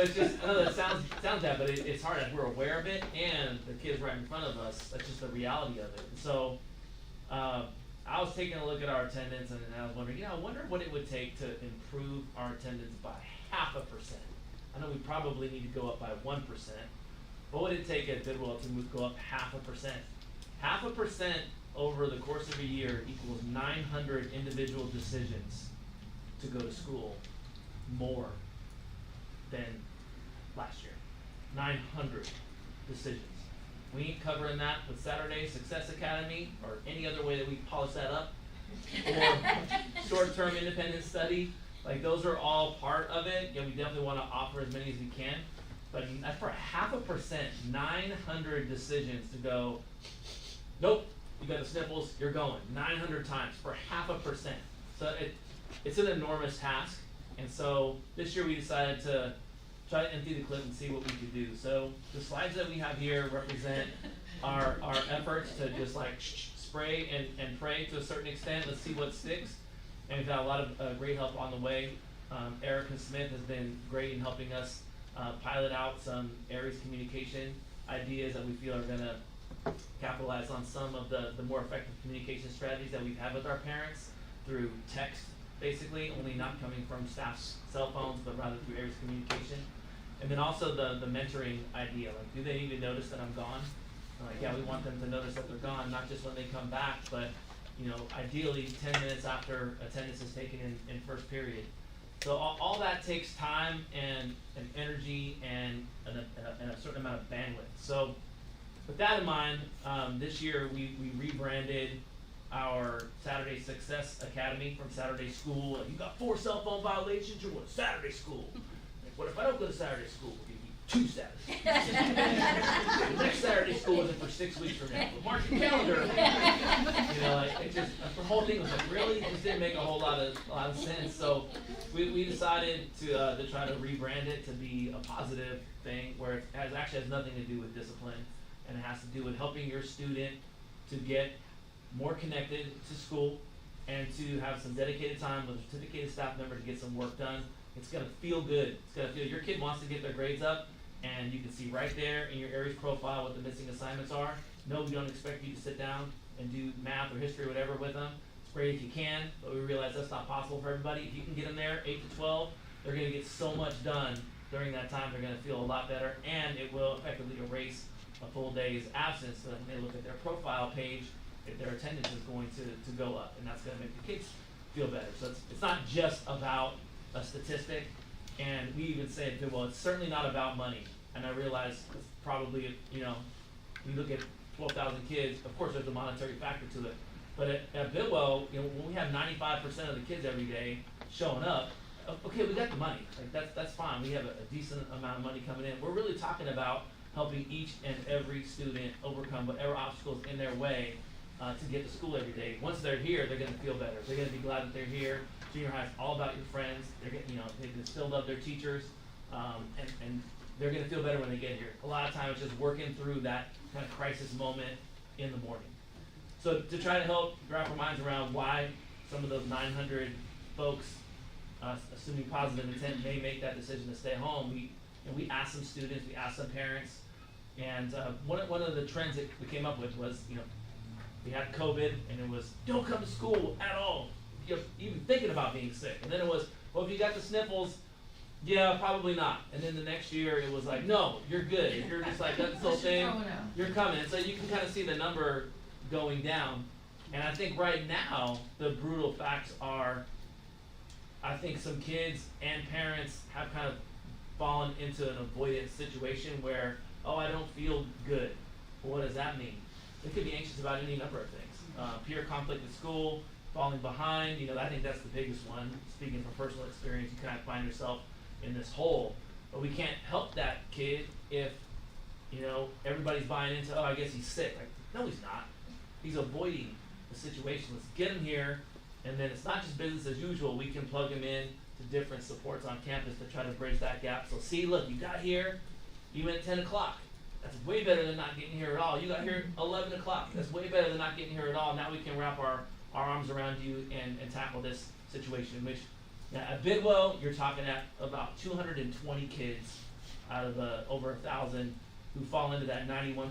it's just, I know that sounds bad, but it's hard, as we're aware of it, and the kids right in front of us, that's just the reality of it. And so, I was taking a look at our attendance, and I was wondering, I wonder what it would take to improve our attendance by 0.5%. I know we probably need to go up by 1%. What would it take at Bidwell to go up 0.5%? 0.5% over the course of a year equals 900 individual decisions to go to school more than last year. 900 decisions. We ain't covering that with Saturday Success Academy or any other way that we polish that up, or short-term independent study. Like, those are all part of it. We definitely want to offer as many as we can, but that's for 0.5%, 900 decisions to go, nope, you got the sniffles, you're going 900 times for 0.5%. So it's an enormous task, and so this year we decided to try to empty the clip and see what we could do. So the slides that we have here represent our efforts to just spray and pray to a certain extent. Let's see what sticks. And we've had a lot of great help on the way. Erica Smith has been great in helping us pilot out some Aries communication ideas that we feel are gonna capitalize on some of the more effective communication strategies that we've had with our parents through text, basically, only not coming from staff's cell phones, but rather through Aries communication. And then also the mentoring idea, do they even notice that I'm gone? Like, yeah, we want them to notice that they're gone, not just when they come back, but, you know, ideally 10 minutes after attendance is taken in first period. So all that takes time and energy and a certain amount of bandwidth. So with that in mind, this year we rebranded our Saturday Success Academy from Saturday School. You got 4 cell phone violations, you're going to Saturday School. Like, what if I don't go to Saturday School? We'll give you 2 Saturdays. Next Saturday school isn't for 6 weeks from now. But mark your calendar. You know, like, it just, the whole thing was like, really? It just didn't make a whole lot of sense. So we decided to try to rebrand it to be a positive thing where it actually has nothing to do with discipline, and it has to do with helping your student to get more connected to school and to have some dedicated time with a certificated staff member to get some work done. It's gonna feel good. It's gonna feel, your kid wants to get their grades up, and you can see right there in your Aries profile what the missing assignments are. No, we don't expect you to sit down and do math or history or whatever with them. It's great if you can, but we realize that's not possible for everybody. If you can get them there 8 to 12, they're gonna get so much done during that time. They're gonna feel a lot better, and it will effectively erase a full day's absence, so that when they look at their profile page, if their attendance is going to go up, and that's gonna make the kids feel better. So it's not just about a statistic, and we even said, well, it's certainly not about money. And I realize it's probably, you know, we look at 12,000 kids, of course there's a monetary factor to it, but at Bidwell, you know, when we have 95% of the kids every day showing up, okay, we got the money, like that's fine, we have a decent amount of money coming in. We're really talking about helping each and every student overcome whatever obstacles in their way to get to school every day. Once they're here, they're gonna feel better. They're gonna be glad that they're here. Junior high is all about your friends. They're getting, you know, they still love their teachers, and they're gonna feel better when they get here. A lot of times, it's just working through that kind of crisis moment in the morning. So to try to help wrap our minds around why some of those 900 folks, assuming positive intent, may make that decision to stay home, we asked some students, we asked some parents, and one of the trends that we came up with was, you know, we had COVID, and it was, don't come to school at all, you're even thinking about being sick. And then it was, well, if you got the sniffles, yeah, probably not. And then the next year it was like, no, you're good. If you're just like, that's the thing, you're coming. And so you can kind of see the number going down. And I think right now, the brutal facts are, I think some kids and parents have kind of fallen into an avoidance situation where, oh, I don't feel good. Well, what does that mean? They could be anxious about any number of things. Peer conflict at school, falling behind, you know, I think that's the biggest one. Speaking from personal experience, you kind of find yourself in this hole. But we can't help that kid if, you know, everybody's buying into, oh, I guess he's sick. Like, no, he's not. He's avoiding the situation. Let's get him here, and then it's not just business as usual. We can plug him in to different supports on campus to try to bridge that gap. So see, look, you got here, even at 10 o'clock. That's way better than not getting here at all. You got here at 11 o'clock. That's way better than not getting here at all. Now we can wrap our arms around you and tackle this situation, which at Bidwell, you're talking at about 220 kids out of over 1,000 who fall into that 91%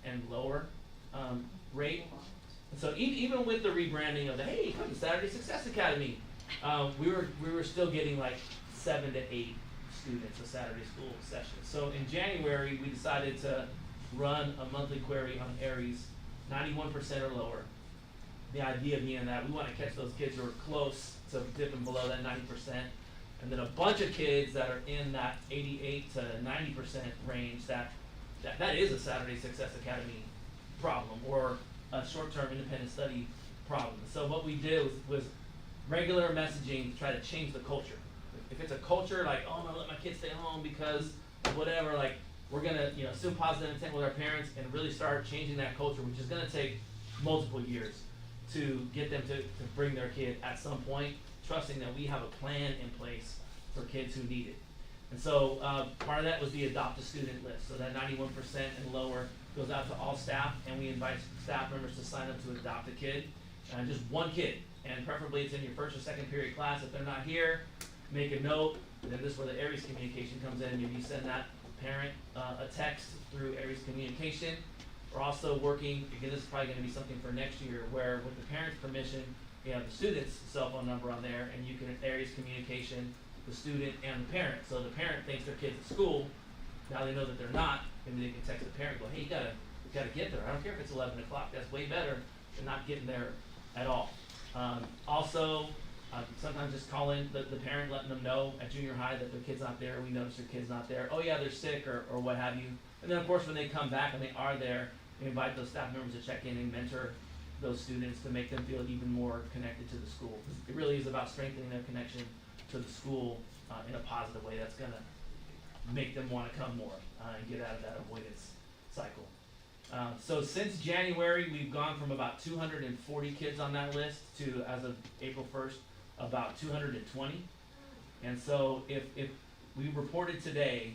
and lower rate. And so even with the rebranding of the, hey, come to Saturday Success Academy, we were still getting like 7 to 8 students a Saturday school session. So in January, we decided to run a monthly query on Aries, 91% or lower. The idea being that we want to catch those kids who are close to dipping below that 90%, and then a bunch of kids that are in that 88 to 90% range that is a Saturday Success Academy problem or a short-term independent study problem. So what we did was regular messaging to try to change the culture. If it's a culture like, oh, I'm gonna let my kids stay home because of whatever, like we're gonna, you know, assume positive intent with our parents and really start changing that culture, which is gonna take multiple years to get them to bring their kid at some point, trusting that we have a plan in place for kids who need it. And so part of that was the adopt a student list. So that 91% and lower goes out to all staff, and we invite staff members to sign up to adopt a kid, just one kid. And preferably it's in your first or second period class. If they're not here, make a note. And then this is where the Aries communication comes in. Maybe you send that parent a text through Aries communication. We're also working, again, this is probably going to be something for next year, where with the parent's permission, you have the student's cell phone number on there, and you can Aries communication the student and the parent. So the parent thinks their kid's at school. Now they know that they're not, and they can text the parent, go, hey, you gotta gotta get there. I don't care if it's 11 o'clock. That's way better than not getting there at all. Also, sometimes just calling the parent, letting them know at junior high that their kid's not there. We notice their kid's not there. Oh yeah, they're sick or what have you. And then of course when they come back and they are there, we invite those staff members to check in and mentor those students to make them feel even more connected to the school. It really is about strengthening their connection to the school in a positive way. That's gonna make them wanna come more and get out of that avoidance cycle. So since January, we've gone from about 240 kids on that list to, as of April 1st, about 220. And so if we reported today,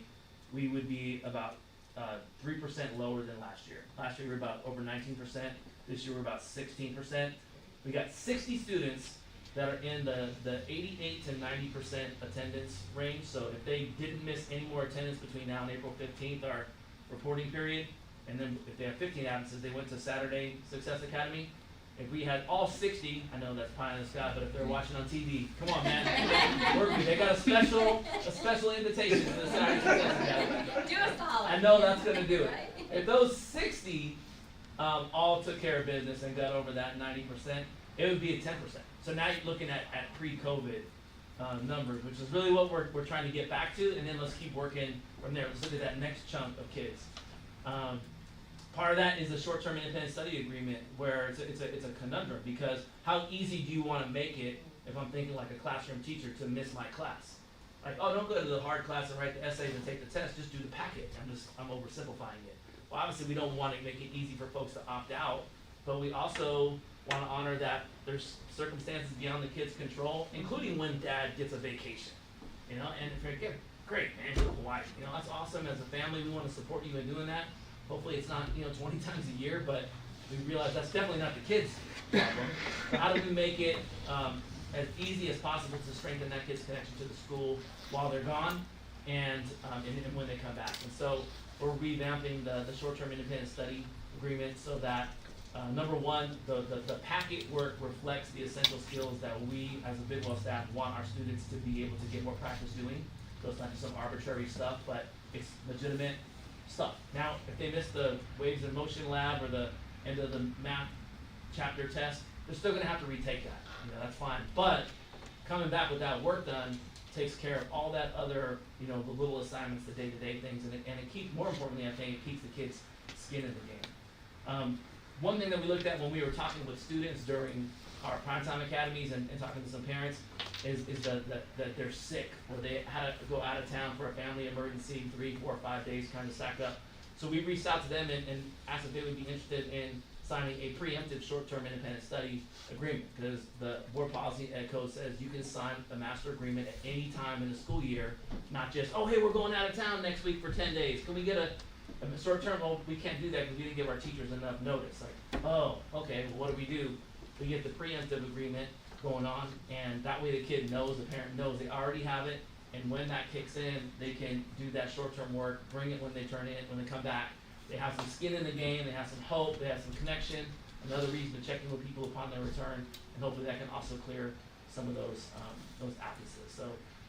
we would be about 3% lower than last year. Last year we were about over 19%. This year we're about 16%. We got 60 students that are in the 88 to 90% attendance range. So if they didn't miss any more attendance between now and April 15th, our reporting period, and then if they have 15 absences, they went to Saturday Success Academy. If we had all 60, I know that's pie in the sky, but if they're watching on TV, come on, man. They got a special invitation to the Saturday Success Academy. Do us all. I know that's going to do it. If those 60 all took care of business and got over that 90%, it would be a 10%. So now you're looking at pre-COVID numbers, which is really what we're trying to get back to, and then let's keep working from there. Let's look at that next chunk of kids. Part of that is a short-term independent study agreement where it's a conundrum, because how easy do you want to make it, if I'm thinking like a classroom teacher, to miss my class? Like, oh, don't go to the hard class and write the essays and take the test, just do the packet. I'm oversimplifying it. Well, obviously we don't want to make it easy for folks to opt out, but we also want to honor that there's circumstances beyond the kid's control, including when dad gets a vacation. You know, and if you're a kid, great, man, you're to Hawaii. You know, that's awesome. As a family, we want to support you in doing that. Hopefully it's not, 20 times a year, but we realize that's definitely not the kids' problem. So how do we make it as easy as possible to strengthen that kid's connection to the school while they're gone and when they come back? And so we're revamping the short-term independent study agreement so that number one, the packet work reflects the essential skills that we as a Bidwell staff want our students to be able to get more practice doing. So it's not just some arbitrary stuff, but it's legitimate stuff. Now, if they miss the waves in motion lab or the end of the math chapter test, they're still gonna have to retake that. That's fine. But coming back with that work done takes care of all that other, the little assignments, the day-to-day things, and it keeps, more importantly, I think, it keeps the kids' skin in the game. One thing that we looked at when we were talking with students during our primetime academies and talking to some parents is that they're sick, or they had to go out of town for a family emergency, 3, 4, 5 days kind of stacked up. So we reached out to them and asked if they would be interested in signing a preemptive short-term independent study agreement, because the board policy ed code says you can sign a master agreement at any time in the school year, not just, oh, hey, we're going out of town next week for 10 days. Can we get a short-term? Oh, we can't do that because we didn't give our teachers enough notice. Like, oh, okay, well, what do? We get the preemptive agreement going on, and that way the kid knows, the parent knows they already have it, and when that kicks in, they can do that short-term work, bring it when they turn in, when they come back. They have some skin in the game, they have some hope, they have some connection, another reason to check in with people upon their return, and hopefully that can also clear some of those absences. So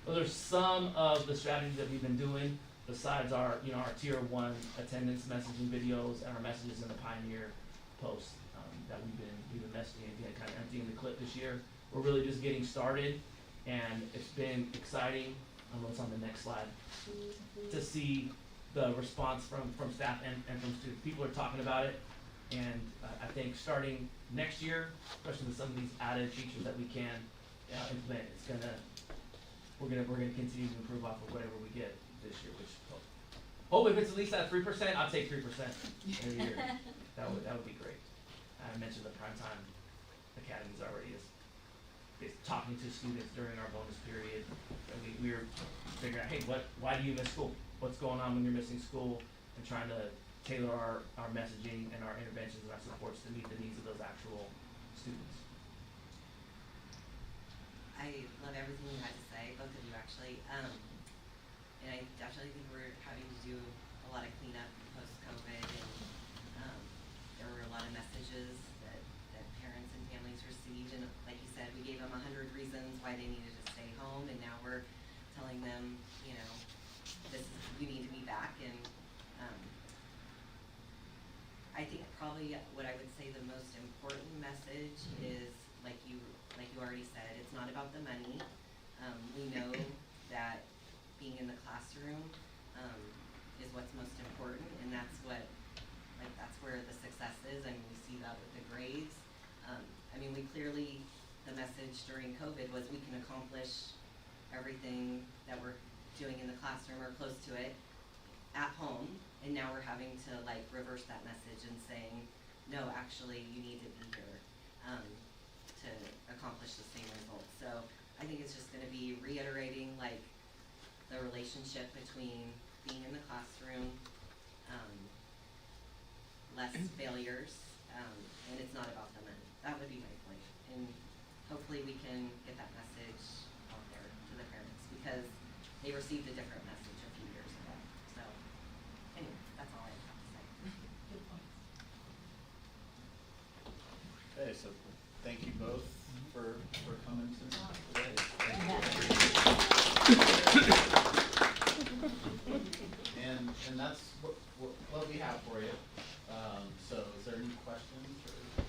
those are some of the strategies that we've been doing, besides our, our tier 1 attendance messaging videos and our messages in the Pioneer post that we've been messaging, again, kind of emptying the clip this year. We're really just getting started, and it's been exciting. I don't know what's on the next slide, to see the response from staff and from students. People are talking about it, and I think starting next year, especially with some of these added features that we can implement, we're gonna continue to improve off of whatever we get this year. Which hope if it's at least at 3%, I'll take 3% every year. That would be great. I mentioned the primetime academies already. Is talking to students during our bonus period, and we were figuring out, hey, why do you miss school? What's going on when you're missing school, and trying to tailor our messaging and our interventions and our supports to meet the needs of those actual students. I love everything you had to say, both of you actually. And I definitely think we're having to do a lot of cleanup post-COVID, and there were a lot of messages that parents and families received, and like you said, we gave them 100 reasons why they needed to stay home, and now we're telling them, you need to be back. And I probably what I would say the most important message is, like you already said, it's not about the money. We know that being in the classroom, is what's most important, and that's where the success is. I mean, we see that with the grades. I mean, the message during COVID was we can accomplish everything that we're doing in the classroom or close to it at home, and now we're having to like reverse that message and saying, no, actually you need to be here to accomplish the same results. So I think it's just gonna be reiterating like the relationship between being in the classroom, less failures, and it's not about the money. That would be my point. And hopefully we can get that message out there to the parents, because they received a different message a few years ago. So anyway, that's all I have to say. Good point. Okay, so thank you both for coming today. And that's what we have for you. So is there any questions or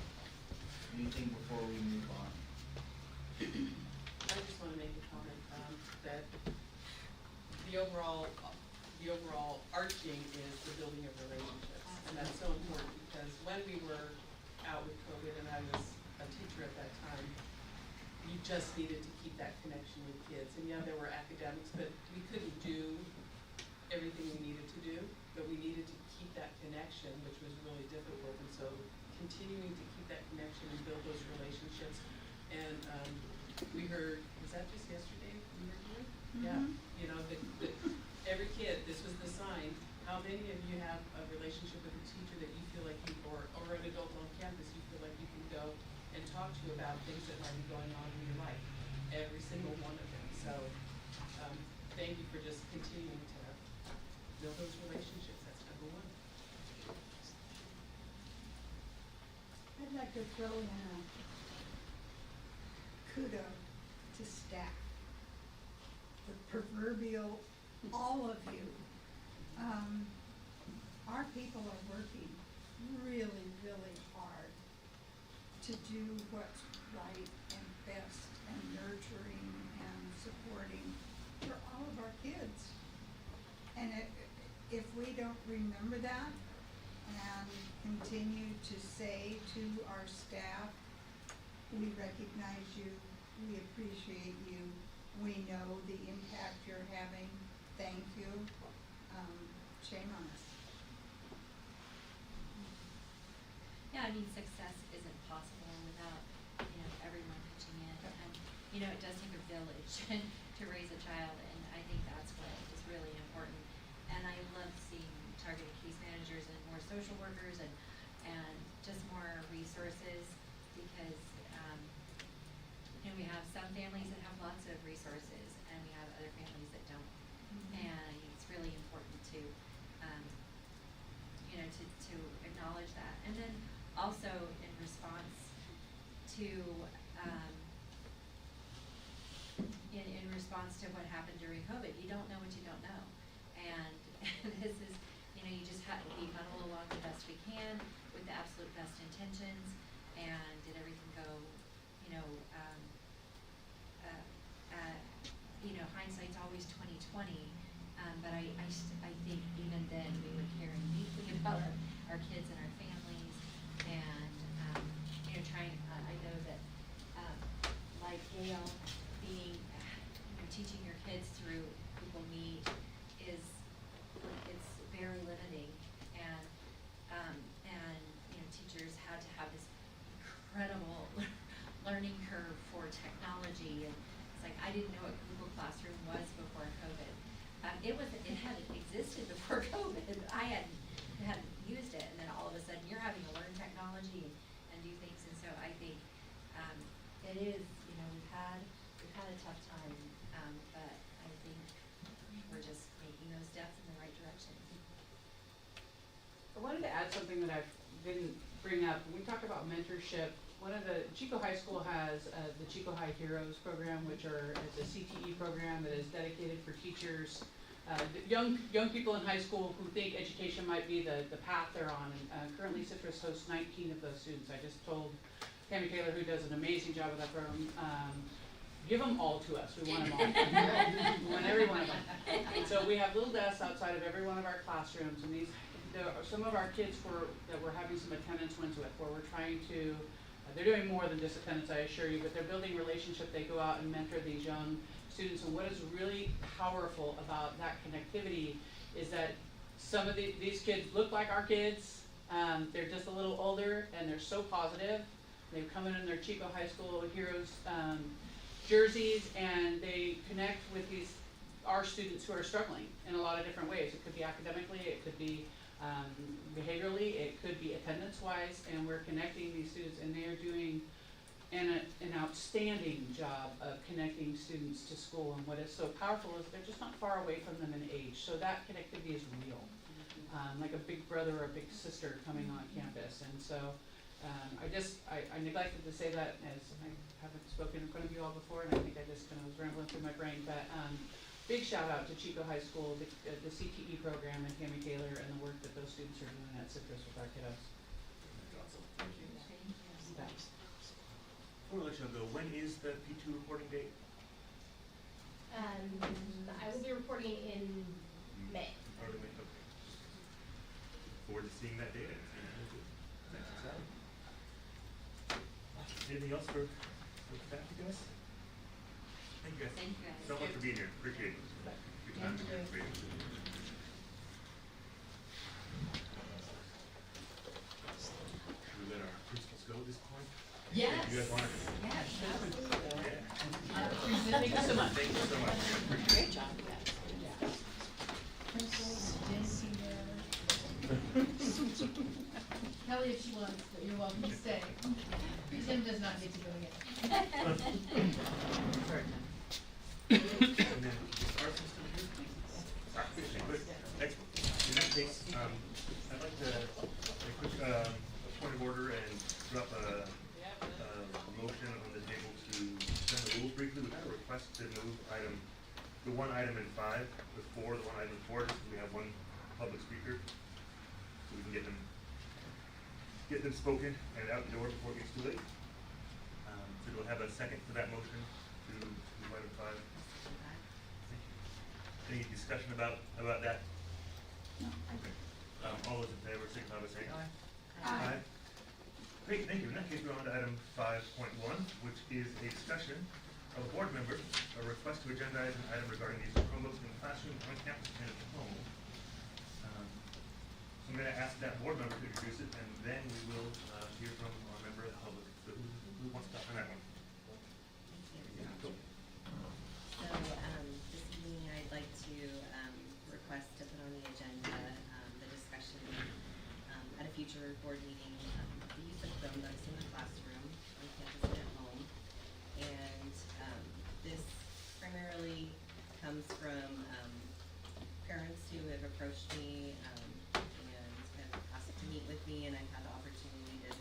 anything before we move on? I just wanna make a comment, that the overall arching is the building of relationships. And that's so important, because when we were out with COVID and I was a teacher at that time, you just needed to keep that connection with kids. And yeah, there were academics, but we couldn't do everything we needed to do, but we needed to keep that connection, which was really difficult. And so continuing to keep that connection and build those relationships. And we heard, was that just yesterday we were here? Yeah, you know, every kid, this was the sign. How many of you have a relationship with a teacher that you feel like or an adult on campus you feel like you can go and talk to about things that might be going on in your life? Every single one of them. So thank you for just continuing to build those relationships. That's number one. I'd like to throw in a kudo to staff, the proverbial all of you. Our people are working really, really hard to do what's right and best and nurturing and supporting for all of our kids. And if we don't remember that and continue to say to our staff, we recognize you, we appreciate you, we know the impact you're having, thank you, shame on us. Yeah, I mean, success isn't possible without, everyone pitching in. And, it does take a village to raise a child, and I think that's what is really important. And I love seeing targeted case managers and more social workers and just more resources, because, we have some families that have lots of resources and we have other families that don't. And I think it's really important to, to acknowledge that. And then also in response to, in response to what happened during COVID, you don't know what you don't know. And this is, you just we funnel along the best we can with the absolute best intentions. And did everything go, hindsight's always 20/20. But I think even then we were caring deeply about our kids and our families, and trying. I know that like Gail, being teaching your kids through Google Meet it's very limiting, and teachers had to have this incredible learning curve for technology, and it's like I didn't know what Google Classroom was before COVID. It had existed before COVID. I hadn't used it, and then all of a sudden you're having to learn technology and do things. And so I think it is, we've had a tough time, but I think we're just making those steps in the right direction. I wanted to add something that I didn't bring up. When we talk about mentorship, Chico High School has the Chico High Heroes program, which it's a CTE program that is dedicated for teachers young people in high school who think education might be the path they're on. And currently Citrus hosts 19 of those students. I just told Tammy Taylor, who does an amazing job with that program, give them all to us. We want them all. We want every one of them. And so we have little desks outside of every one of our classrooms, and there are some of our kids that we're having some attendance wins with, where we're trying to, they're doing more than just attendance, I assure you, but they're building relationship. They go out and mentor these young students, and what is really powerful about that connectivity is that some of these kids look like our kids. They're just a little older, and they're so positive. They come in their Chico High School Heroes jerseys, and they connect with our students who are struggling in a lot of different ways. It could be academically, it could be behaviorally, it could be attendance-wise, and we're connecting these students, and they are doing an outstanding job of connecting students to school. And what is so powerful is they're just not far away from them in age, so that connectivity is real, like a big brother or a big sister coming on campus. And so I neglected to say that, as I haven't spoken in front of you all before, and I think I just kind of was rambling through my brain, but big shout out to Chico High School, the CTE program, and Tammy Taylor, and the work that those students are doing at Citrus with our kiddos. That's awesome. Thank you. Thanks. Before we let you go, when is the P2 reporting date? I will be reporting in May. Early May, okay. Look forward to seeing that data. That's exciting. Anything else for staff, you guys? Thank you guys. Thank you guys. So much for being here. Appreciate it. Good time to hear. Great. Should we let our principals go at this point? Yes. You guys want to? Yes, absolutely. Yeah. Thank you so much. Thank you so much. We appreciate it. Great job, Kelly, if she wants, but you're welcome to stay. Tim does not need to go yet. And then, is our system here? Okay, good. Excellent. In that case, I'd like to, a quick, point of order and drop a motion on the table to suspend the rules briefly. We've got a request to move the one item in 5 before the one item in 4, just so we have one public speaker, so we can get them spoken and out the door before it gets too late. So do I have a second for that motion to move item 5? Any discussion about that? No. Okay. All those in favor, signify by saying aye. Aye. Great, thank you. In that case, we're on to item 5.1, which is a discussion of a board member, a request to agendize an item regarding the use of Chromebooks in the classroom, on campus, and at home. So I'm going to ask that board member to introduce it, and then we will hear from our member of the public. So who wants to talk on that one? Yeah, go. So, this evening I'd like to, request to put on the agenda, the discussion, at a future board meeting, the use of Chromebooks in the classroom, on campus and at home. And, this primarily comes from, parents who have approached me, and have asked to meet with me, and I've had the opportunity to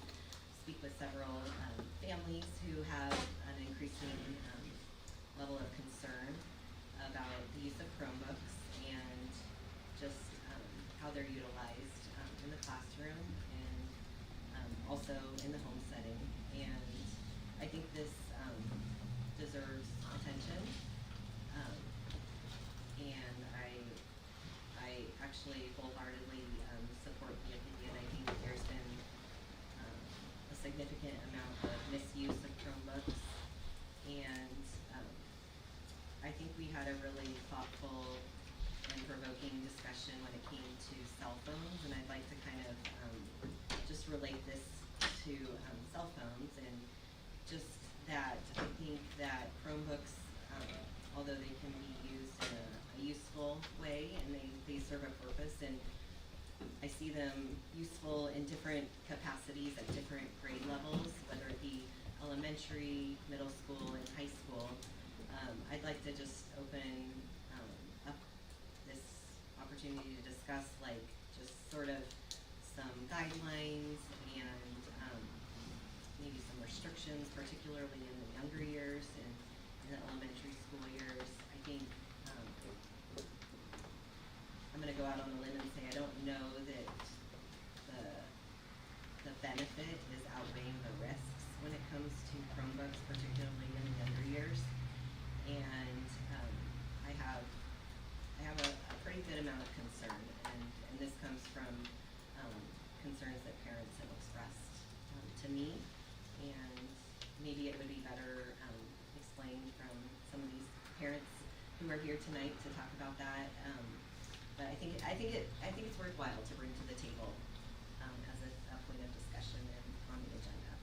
speak with several, families who have an increasing, level of concern about the use of Chromebooks and just how they're utilized in the classroom and also in the home setting. And I think this deserves attention. And I actually wholeheartedly support the opinion. I think there's been a significant amount of misuse of Chromebooks, and I think we had a really thoughtful and provoking discussion when it came to cell phones, and I'd like to kind of just relate this to cell phones, and just that I think that Chromebooks, although they can be used in a useful way, and they serve a purpose, and I see them useful in different capacities at different grade levels, whether it be elementary, middle school, and high school. I'd like to just open up this opportunity to discuss, like, just sort of some guidelines and maybe some restrictions, particularly in the younger years and in the elementary school years. I think I'm gonna go out on a limb and say I don't know that the benefit is outweighing the risks when it comes to Chromebooks, particularly in the younger years. And I have a pretty good amount of concern, and this comes from concerns that parents have expressed to me, and maybe it would be better explained from some of these parents who are here tonight to talk about that. But I think it's worthwhile to bring to the table as a point of discussion and on the agenda.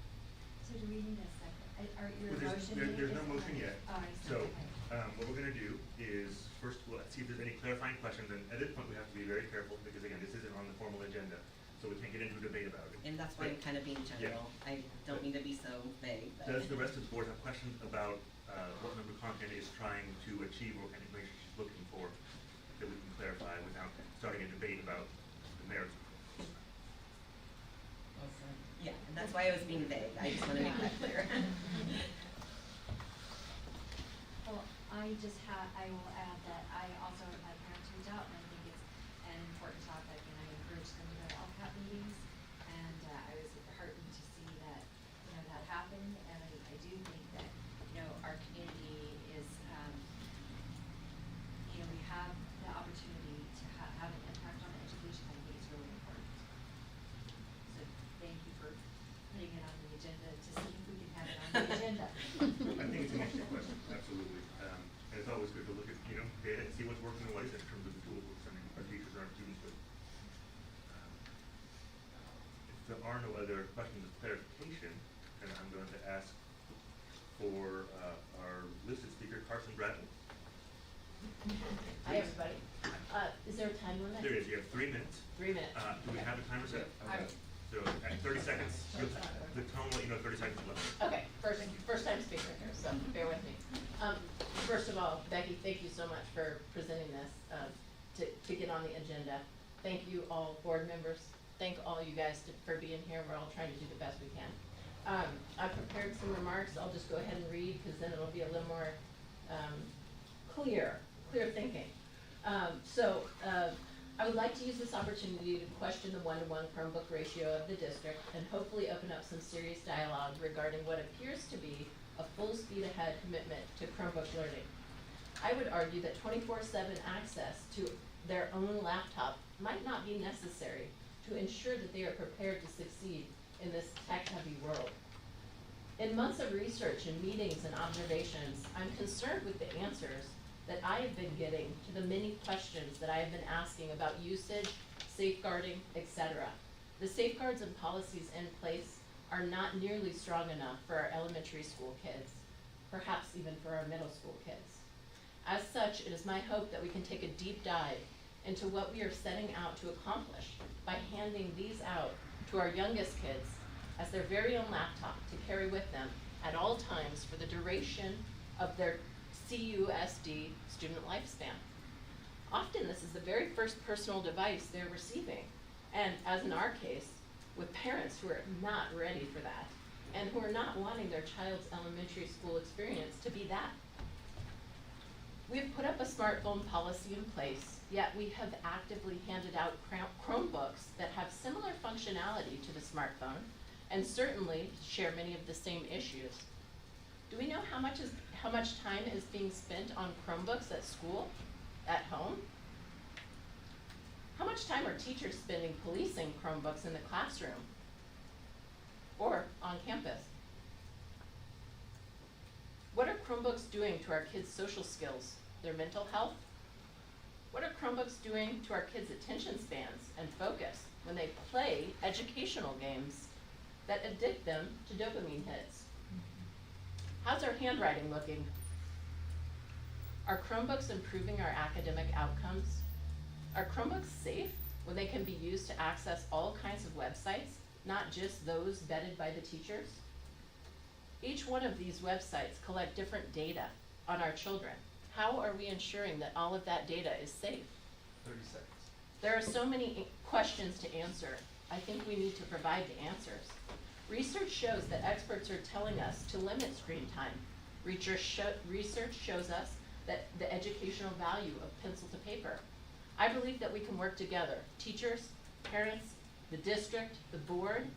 So do we need a second, are your Well, motion? there's no is- motion yet. Oh, I see, So, okay. what we're gonna do is, first, we'll see if there's any clarifying questions, and at this point, we have to be very careful, because again, this isn't on the formal agenda, so we can't get into a debate about it. And that's why I'm kind of being general. I don't mean to be so vague, but. Does the rest of the board have questions about, what member content is trying to achieve, or what kind of information she's looking for, that we can clarify without starting a debate about the merits? Yeah, and that's why I was being vague. I just want to make that clear. Well, I will add that I also have had parents reach out, and I think it's an important topic, and I encourage them to go to LCAP meetings, and I was heartened to see that, that happened, and I do think that, our community is, we have the opportunity to have an impact on education. I think it's really important. So thank you for putting it on the agenda to see if we can have it on the agenda. I think it's an interesting question, absolutely. And it's always good to look at, data and see what's working and what isn't in terms of the tools we're sending our teachers and our students with. If there are no other questions of clarification, then I'm going to ask for our listed speaker, Carson Bradley. Hi, everybody. Is there a time limit? There is, you have 3 minutes. 3 minutes. Do we have a timer set? I- So at 30 seconds, the tone will let you know 30 seconds left. Okay, first time speaker here, so bear with me. First of all, Becky, thank you so much for presenting this, to get on the agenda. Thank you all board members, thank all you guys for being here, we're all trying to do the best we can. I prepared some remarks, I'll just go ahead and read, because then it'll be a little more, clear thinking. I would like to use this opportunity to question the 1-to-1 Chromebook ratio of the district and hopefully open up some serious dialogue regarding what appears to be a full speed ahead commitment to Chromebook learning. I would argue that 24/7 access to their own laptop might not be necessary to ensure that they are prepared to succeed in this tech-heavy world. In months of research and meetings and observations, I'm concerned with the answers that I have been getting to the many questions that I have been asking about usage, safeguarding, etc. The safeguards and policies in place are not nearly strong enough for our elementary school kids, perhaps even for our middle school kids. As such, it is my hope that we can take a deep dive into what we are setting out to accomplish by handing these out to our youngest kids as their very own laptop to carry with them at all times for the duration of their CUSD student lifespan. Often this is the very first personal device they're receiving, and as in our case, with parents who are not ready for that, and who are not wanting their child's elementary school experience to be that. We have put up a smartphone policy in place, yet we have actively handed out Chromebooks that have similar functionality to the smartphone, and certainly share many of the same issues. Do we know how much time is being spent on Chromebooks at school, at home? How much time are teachers spending policing Chromebooks in the classroom or on campus? What are Chromebooks doing to our kids' social skills, their mental health? What are Chromebooks doing to our kids' attention spans and focus when they play educational games that addict them to dopamine hits? How's our handwriting looking? Are Chromebooks improving our academic outcomes? Are Chromebooks safe when they can be used to access all kinds of websites, not just those vetted by the teachers? Each one of these websites collect different data on our children. How are we ensuring that all of that data is safe? 30 seconds. There are so many questions to answer. I think we need to provide the answers. Research shows that experts are telling us to limit screen time. Research shows us that the educational value of pencil to paper. I believe that we can work together, teachers, parents, the district, the board,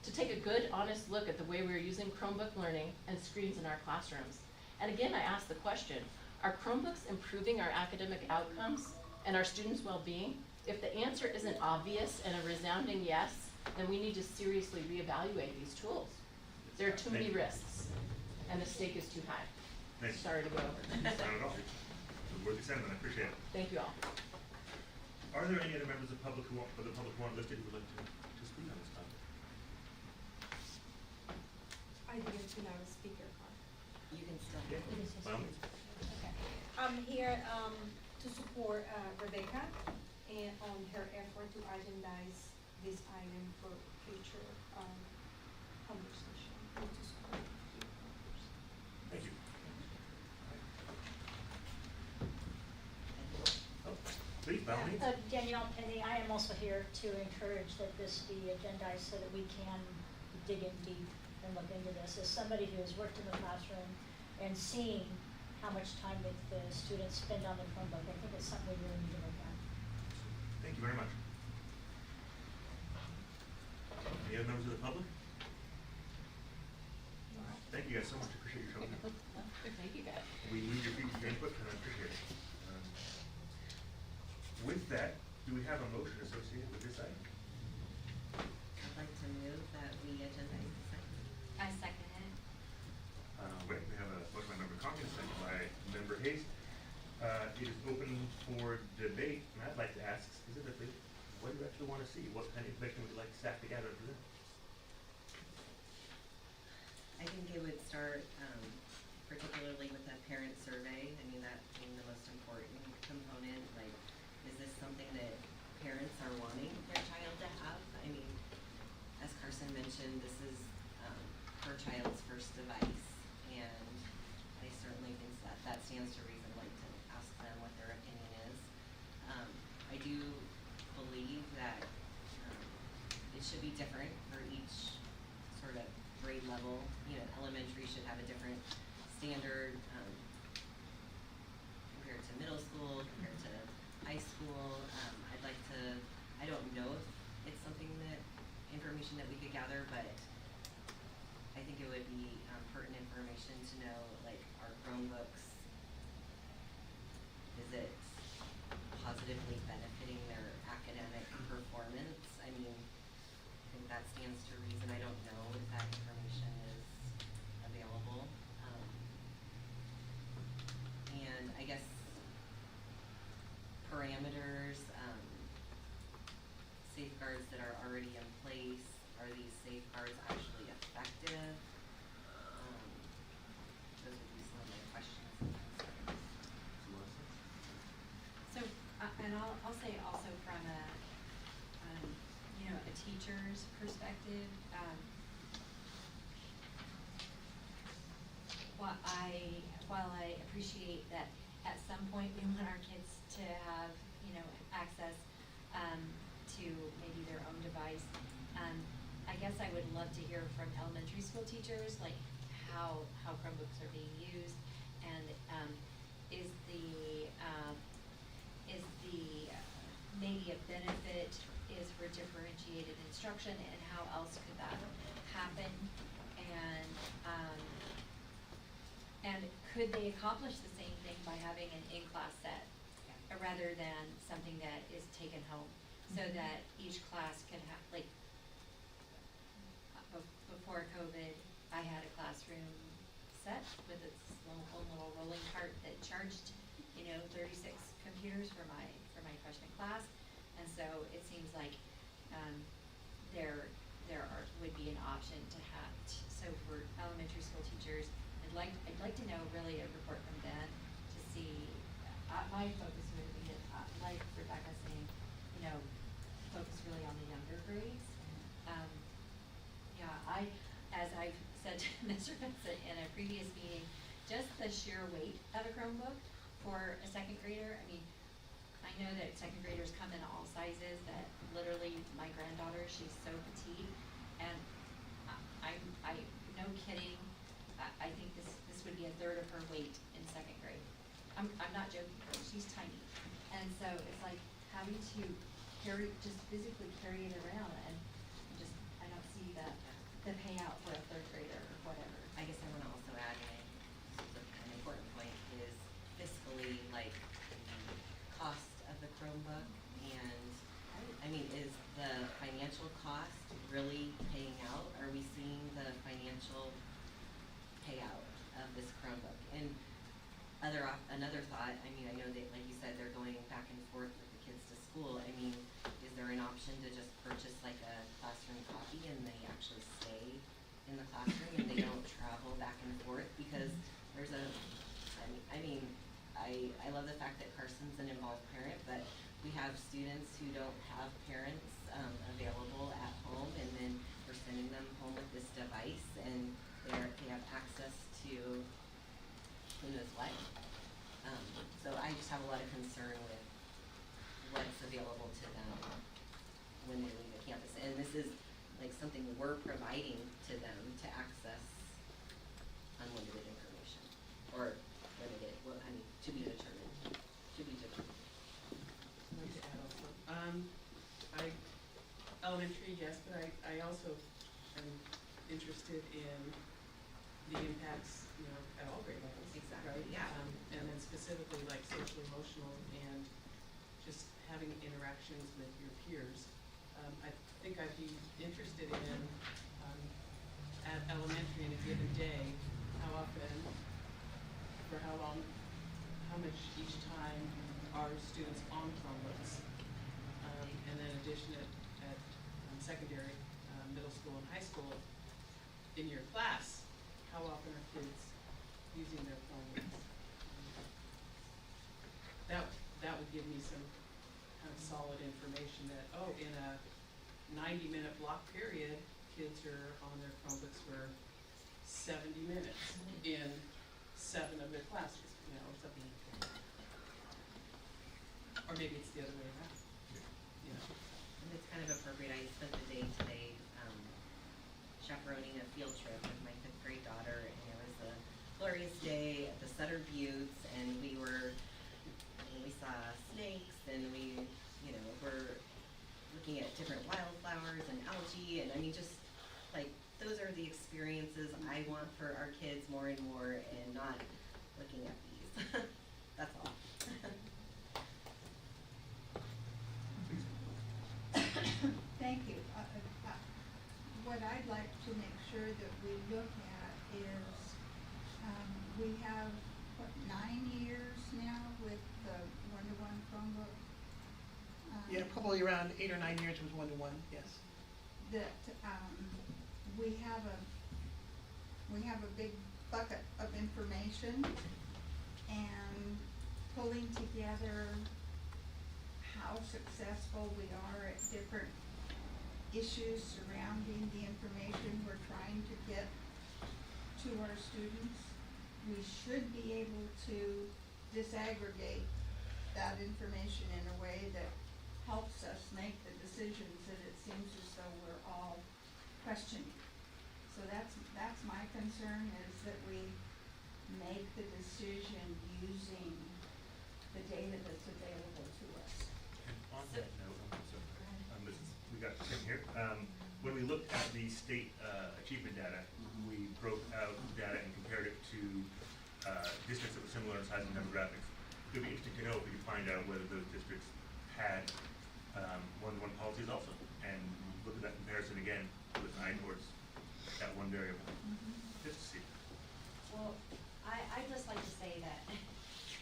to take a good, honest look at the way we're using Chromebook learning and screens in our classrooms. And again, I ask the question, are Chromebooks improving our academic outcomes and our students' well-being? If the answer isn't obvious and a resounding yes, then we need to seriously reevaluate these tools. There are too many risks, and the stake is too high. Thank you. Sorry to go over. Not at all. It's a worthy sentiment, I appreciate it. Thank you all. Are there any other members of the public who want listed who would like to speak on this topic? I didn't know I was speaker card. You can still. Yeah, by all means. Okay. I'm here to support Rebecca and on her effort to agendize this item for future conversation with the school. Thank you. Oh, please, by all means. Danielle Penny, I am also here to encourage that this be agendized so that we can dig in deep and look into this. As somebody who has worked in the classroom and seen how much time that the students spend on the Chromebook, I think it's something we really need to look at. Thank you very much. Any other members of the public? Thank you guys so much. I appreciate your showing up. Thank you, guys. We need your input and I appreciate it. With that, do we have a motion associated with this item? I'd like to move that we agendize this item. I second it. Wait, we have a motion by member Conklin, second by member Hayes. It is open for debate, and I'd like to ask specifically, what do you actually want to see? What kind of information would you like staff to gather and present? I think it would start, particularly with that parent survey. I mean, that being the most important component, like, is this something that parents are wanting their child to have? I mean, as Carson mentioned, this is, her child's first device, and I certainly think that stands to reason, like, to ask them what their opinion is. I do believe that, it should be different for each sort of grade level. You know, elementary should have a different standard, compared to middle school, compared to high school. I'd like to, I don't know if it's something that, information that we could gather, but I think it would be pertinent information to know, like, our Chromebooks, is it positively benefiting their academic performance? I mean, I think that stands to reason. I don't know if that information is available. And I guess parameters, safeguards that are already in place, are these safeguards actually effective? Those would be some of my questions and concerns. So, and I'll say also from a, you know, a teacher's perspective, while I appreciate that at some point we want our kids to have, you know, access, to maybe their own device, I guess I would love to hear from elementary school teachers, like how Chromebooks are being used, and, is the maybe a benefit is for differentiated instruction, and how else could that happen? And could they accomplish the same thing by having an in-class set, rather than something that is taken home, so that each class can have, like, before COVID, I had a classroom set with its own little rolling cart that charged, you know, 36 computers for my freshman class. And so it seems like, would be an option to have, so for elementary school teachers, I'd like to know really a report from them to see, my focus would be, like Rebecca saying, you know, focus really on the younger grades. Yeah, as I've said to Mr. Vincent in a previous meeting, just the sheer weight of a Chromebook for a second grader, I mean, I know that second graders come in all sizes, that literally my granddaughter, she's so petite, and I no kidding, I think this would be a third of her weight in second grade. I'm not joking, she's tiny. And so it's like, having to just physically carry it around, and I don't see the payout for a third grader or whatever. I guess I wanna also add, and this is an important point, is fiscally, like, the cost of the Chromebook, and, I mean, is the financial cost really paying out? Are we seeing the financial payout of this Chromebook? And another thought, I mean, I know that, like you said, they're going back and forth with the kids to school. I mean, is there an option to just purchase like a classroom copy and they actually stay in the classroom and they don't travel back and forth? Because there's I love the fact that Carson's an involved parent, but we have students who don't have parents available at home, and then we're sending them home with this device, and they have access to who knows what. So I just have a lot of concern with what's available to them when they leave the campus. And this is like something we're providing to them to access unlimited information, or limited, well, I mean, to be determined. I'd like to add also, elementary, yes, but I also am interested in the impacts, you know, at all grade levels. Exactly, Right? yeah. And then specifically like social emotional and just having interactions with your peers. I think I'd be interested in, at elementary in a given day, how often, for how long, how much each time are students on Chromebooks? And then in addition at secondary, middle school and high school, in your class, how often are kids using their Chromebooks? That would give me some kind of solid information that, oh, in a 90-minute block period, kids are on their Chromebooks for 70 minutes in 7 of their classes, you know, or something like that. Or maybe it's the other way around, you know. And it's kind of appropriate, I spent the day today, chaperoning a field trip with my 5th grade daughter, and it was a glorious day at the Sutter Buttes, and we saw snakes, and we, you know, were looking at different wildflowers and algae, and I mean, just, like, those are the experiences I want for our kids more and more, and not looking at these. That's all. Thank you. What I'd like to make sure that we look at is, we have, what, 9 years now with the one-to-one Chromebook? Yeah, probably around 8 or 9 years with one-to-one, yes. That, we have a big bucket of information, and pulling together how successful we are at different issues surrounding the information we're trying to get to our students. We should be able to disaggregate that information in a way that helps us make the decisions that it seems as though we're all questioning. So that's my concern, is that we make the decision using the data that's available to us. And on that note, we got Tim here. When we looked at the state achievement data, we broke out data and compared it to districts that were similar in size and demographics. It would be interesting to know if we could find out whether those districts had one-to-one policies also, and look at that comparison again with an eye towards that one variable, just to see. Well, I'd just like to say that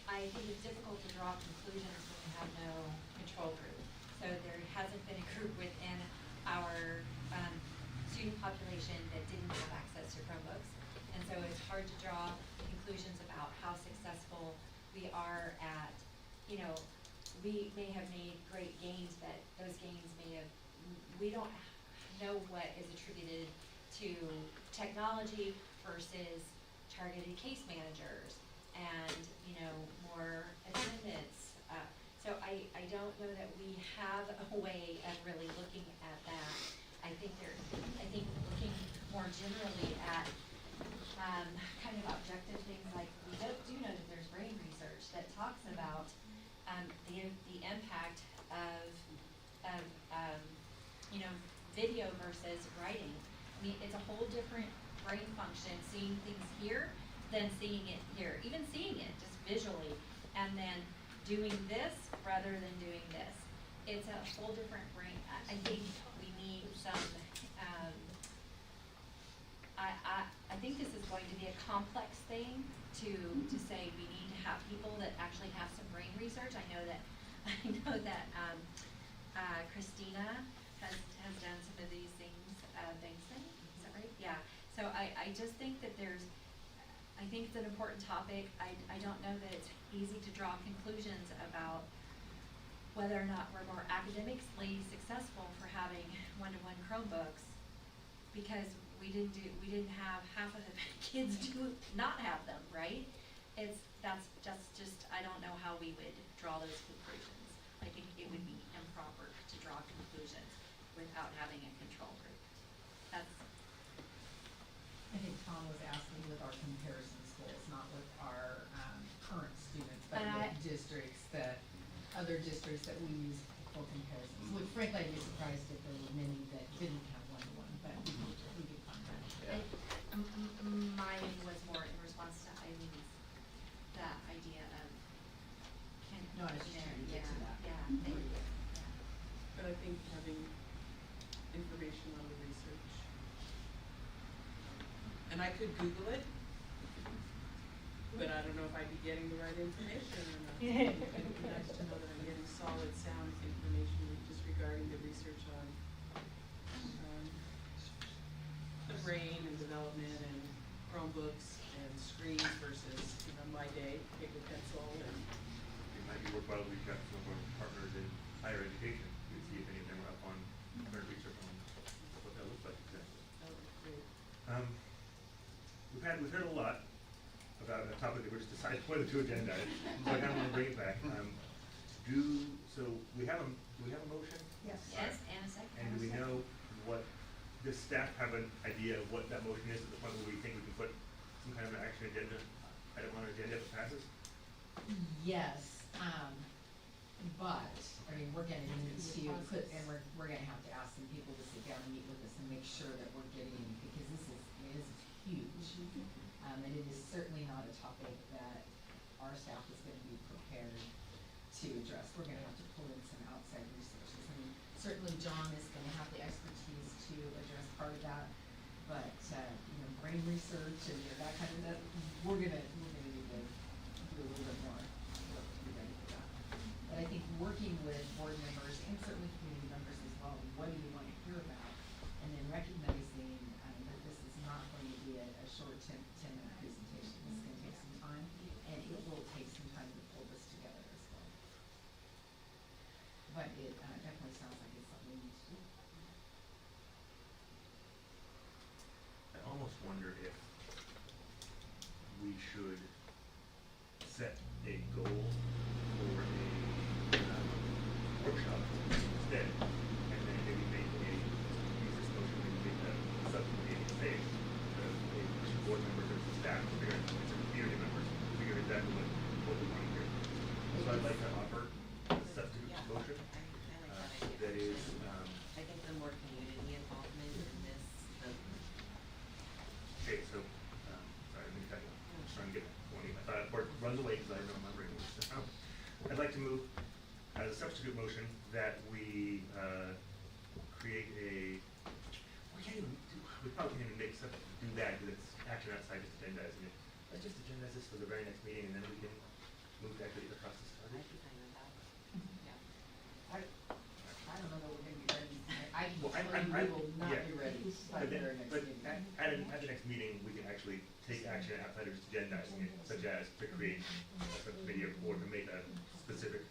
I think it's difficult to draw conclusions when you have no control group. So there hasn't been a group within our student population that didn't have access to Chromebooks. And so it's hard to draw conclusions about how successful we are at, you know, we may have made great gains, but those gains may have, we don't know what is attributed to technology versus targeted case managers and, you know, more attendance. So I don't know that we have a way of really looking at that. I think looking more generally at kind of objective things, like we do know that there's brain research that talks about the impact of video versus writing. I mean, it's a whole different brain function, seeing things here than seeing it here, even seeing it just visually, and then doing this rather than doing this. It's a whole different brain. I think we need some, I think this is going to be a complex thing to say we need to have people that actually have some brain research. I know that Christina has done some of these things, Bengtson, is that right? Yeah, so I just think that I think it's an important topic. I don't know that it's easy to draw conclusions about whether or not we're more academically successful for having one-to-one Chromebooks, because we didn't have half of the kids do not have them, right? That's just I don't know how we would draw those conclusions. I think it would be improper to draw conclusions without having a control group. That's. I think Tom was asking with our comparison schools, not with our current students, but with districts other districts that we use for comparisons. Which frankly, I'd be surprised if there were many that didn't have one-to-one, but we could find that. Mine was more in response to Eileen's, that idea of No, I was just trying to get to that. Yeah. But I think having information on the research, and I could Google it, but I don't know if I'd be getting the right information or not. It'd be nice to know that I'm getting solid, sound information just regarding the research on the brain and development and Chromebooks and screens versus, my day, paper, pencil, and. It might be worthwhile to reach out to some of our partners in higher education to see if any of them are up on current research on what that looks like exactly. That would be great. We've heard a lot about a topic that we're just deciding whether to agendize, so I kind of want to bring it back. So we have a motion? Yes. Yes, and a second. And do we know does staff have an idea of what that motion is at the point where we think we can put some kind of an action agenda, item on our agenda if it passes? Yes, but, I mean, we're gonna need to put, and we're gonna have to ask some people to sit down and meet with us and make sure that we're getting, because this is huge. And it is certainly not a topic that our staff is gonna be prepared to address. We're gonna have to pull in some outside resources. I mean, certainly John is gonna have the expertise to address part of that, but, brain research and that kind of stuff, we're gonna need to do a little bit more work to be ready for that. But I think working with board members and certainly community members as well, what do you want to hear about? And then recognizing that this is not going to be a short 10-minute presentation. This is gonna take some time, and it will take some time to pull this together as well. But it definitely sounds like it's something we need to do. I almost wonder if we should set a goal for a workshop instead, and then maybe use this motion, maybe make a subcommittee say, board members or staff, community members, figure exactly what we want to hear. So I'd like to offer a substitute motion, that is, I think the more community involvement in this, okay, so, sorry, let me tell you, I'm just trying to get going. I thought it runs away because I don't remember it. I'd like to move as a substitute motion that we create we probably can't even do that because it's action outside just agendizing it. Let's just agendize this for the very next meeting and then we can move back to the process. I'd be fine with that. Yeah. I don't know that we're gonna be ready. I can Well, tell you we will not be ready by the very next But meeting. at the next meeting, we can actually take action outside of just agendizing it, such as to create a subcommittee or to make a specific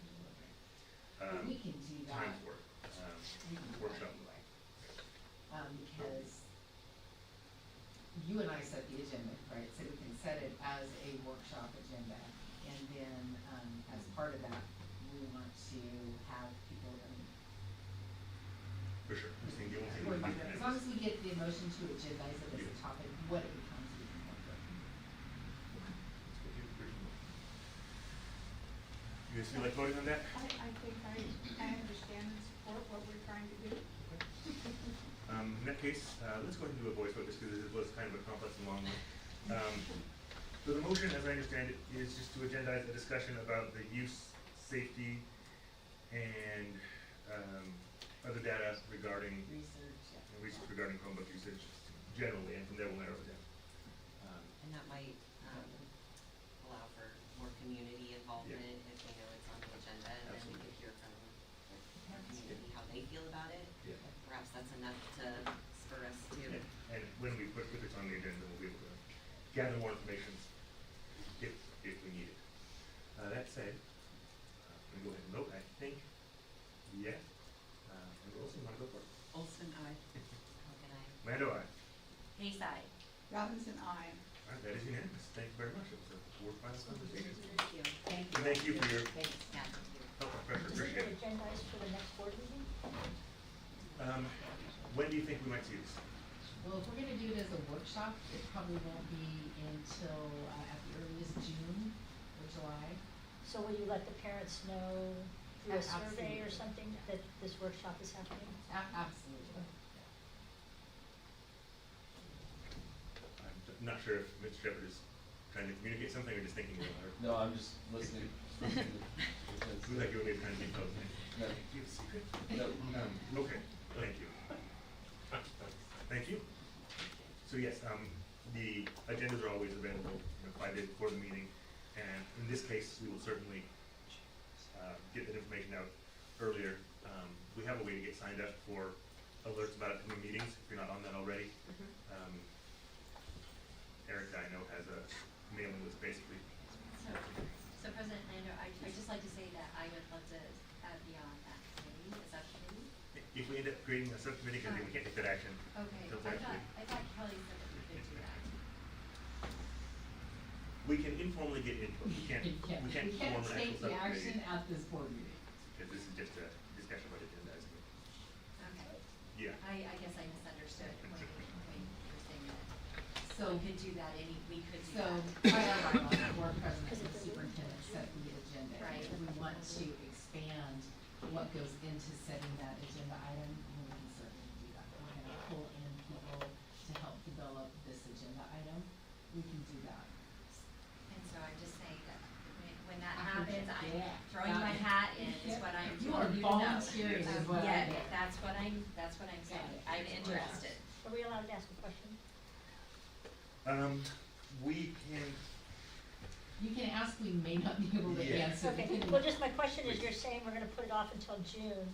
We can do that. time for it, We can do that workshop. anyway. Because you and I set the agenda, right, so we can set it as a workshop agenda. And then, as part of that, we want to have people, For sure. Just think the only thing we work on can it. do As long as we get the emotion to agendize it as a topic, what it becomes, we can work with. You guys feel like voting on that? I think I understand and support what we're trying to do. In that case, let's go ahead and do a voice vote, just because it was kind of a complex and long one. So the motion, as I understand it, is just to agendize a discussion about the use, safety, and other data regarding research regarding Chromebook usage generally, and from there we'll narrow it down. And that might, allow for more community involvement if they know it's on the agenda, and then we could hear from our community how they feel about it. Yeah. Perhaps that's enough to spur us to. And when we put this on the agenda, we'll be able to gather more information if we need it. That said, I'm gonna go ahead and vote. I think yes. And Wilson, wanna go for it? Olson, aye. Hogan, aye. Mando, aye. Hayes, aye. Robinson, aye. All right, that is unanimous. Thank you very much. It was a worthwhile conversation. Thank you. Thank And thank you for your Thanks. Yeah, thank you. help and pressure. Does it Appreciate get it. agendized for the next board meeting? When do you think we might see this? Well, if we're gonna do it as a workshop, it probably won't be until, at the earliest June or July. So will you let the parents know through a survey or Absolutely. something that this workshop is happening? Absolutely. I'm not sure if Mr. Shepherd is trying to communicate something or just thinking real hard. No, I'm just listening. Seems like you were maybe trying to be posing. No. Do you have a secret? No. Okay, thank you. Thank you. So yes, the agendas are always available, 5 days before the meeting, and in this case, we will certainly get that information out earlier. We have a way to get signed up for alerts about upcoming meetings, if you're not on that already. Eric, I know, has a mailing list basically. So President Lando, I'd just like to say that I would love to be on that committee, the subcommittee. If we end up creating a subcommittee, because we can't take that action Okay, until I actually. thought Kelly said that we could do that. We can informally get input, we can't form an actual subcommittee. at this board meeting. Because this is just a discussion about agendizing it. Okay. Yeah. I guess I misunderstood when you were saying that. So, We could do that we could do so, that. by our bylaws, the board president and superintendent set the agenda. Right. If we want to expand what goes into setting that agenda item, we can certainly do that. We're gonna pull in people to help develop this agenda item, we can do that. And so I'm just saying that when that I happens, forget- I'm yeah. throwing my hat in, is what I'm You telling are you to know. volunteering is what I Yeah, get. that's what I'm saying, I'm interested. Are we allowed to ask a question? We can, You can ask, we may not be able to Yeah. answer. Okay, depending- well, just my question is, you're saying we're gonna put it off until June.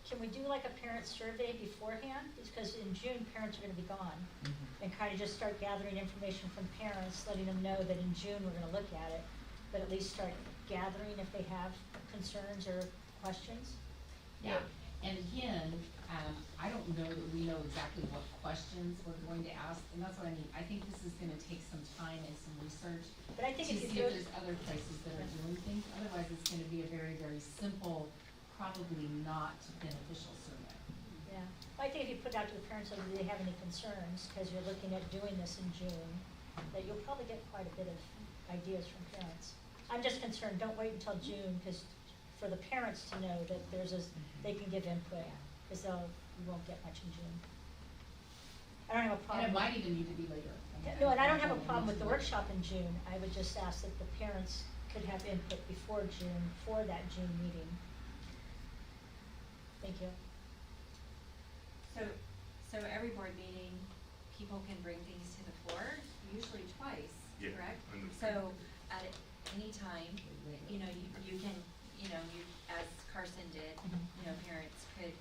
Can we do like a parent survey beforehand? Because in June, parents are gonna be gone. Mhm. And kind of just start gathering information from parents, letting them know that in June, we're gonna look at it. But at least start gathering if they have concerns or questions. Yeah, and again, I don't know that we know exactly what questions we're going to ask, and that's what I mean, I think this is gonna take some time and some research But I to think see if if you do there's it, other places that are doing things, otherwise it's gonna be a very, very simple, probably not beneficial survey. yeah, I think if you put it out to the parents, whether they have any concerns, because you're looking at doing this in June, that you'll probably get quite a bit of ideas from parents. I'm just concerned, don't wait until June, because for the parents to know that there's a, they can give input, because you won't get much in June. I don't have a And problem. it might even need to be later. No, and I don't have a think problem it with the needs to be workshop in June, I would just ask that the parents could have input before June, for that June meeting. Thank you. So every board meeting, people can bring things to the floor, usually twice, Yeah, correct? on the- So at any time, you can, as Carson did, parents could,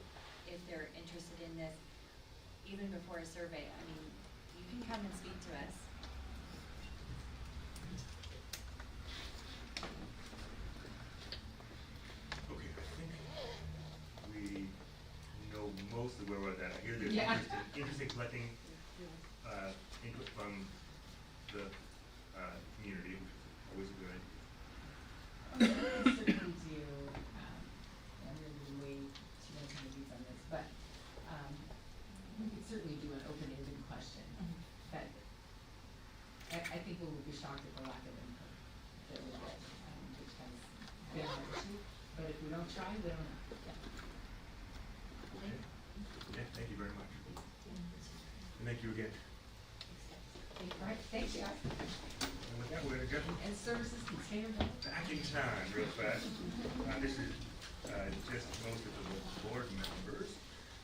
if they're interested in this, even before a survey, I mean, you can come and speak to us. okay, I think we know mostly where we're at. I hear there's Yeah. interest in collecting, input from the, community, which is always a good idea. We can certainly do, I'm gonna way too much of these on this, but, we could certainly do an open-ended question. But I think we would be shocked at the lack of input that we get, which has been our issue, but if we don't try, we don't know. Okay. Yeah, thank you very much. And thank you again. Alright, thanks, guys. And with that, we're gonna jump And services container bill? back in time real fast. This is just most of the board members.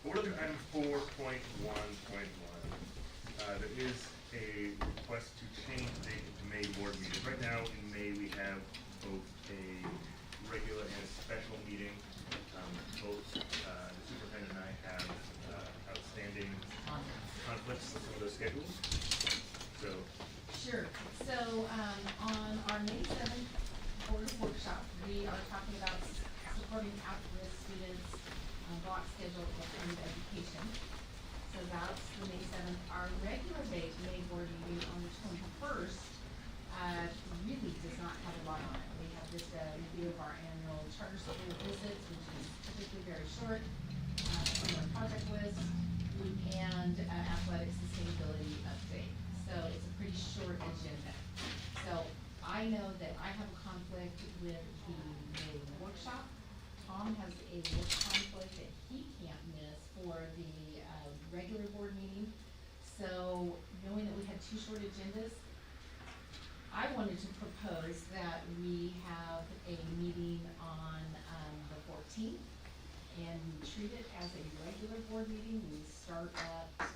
But we're looking at item 4.1.1. There is a request to change the date of May board meetings. Right now, in May, we have both a regular and a special meeting. Both the superintendent and I have outstanding conflicts with some of those schedules. So, Sure, so, on our May seventh board workshop, we are talking about supporting at-risk students, block schedule and alternative education. So that's the May seventh. Our regular May board meeting on the 21st, really does not have a lot on it. We have just a review of our annual charter school visits, which is typically very short, on our project list, and athletic sustainability update. So it's a pretty short agenda. So I know that I have a conflict with the May workshop. Tom has a work conflict that he can't miss for the regular board meeting. So knowing that we had two short agendas, I wanted to propose that we have a meeting on the 14th, and we treat it as a regular board meeting. We start at 5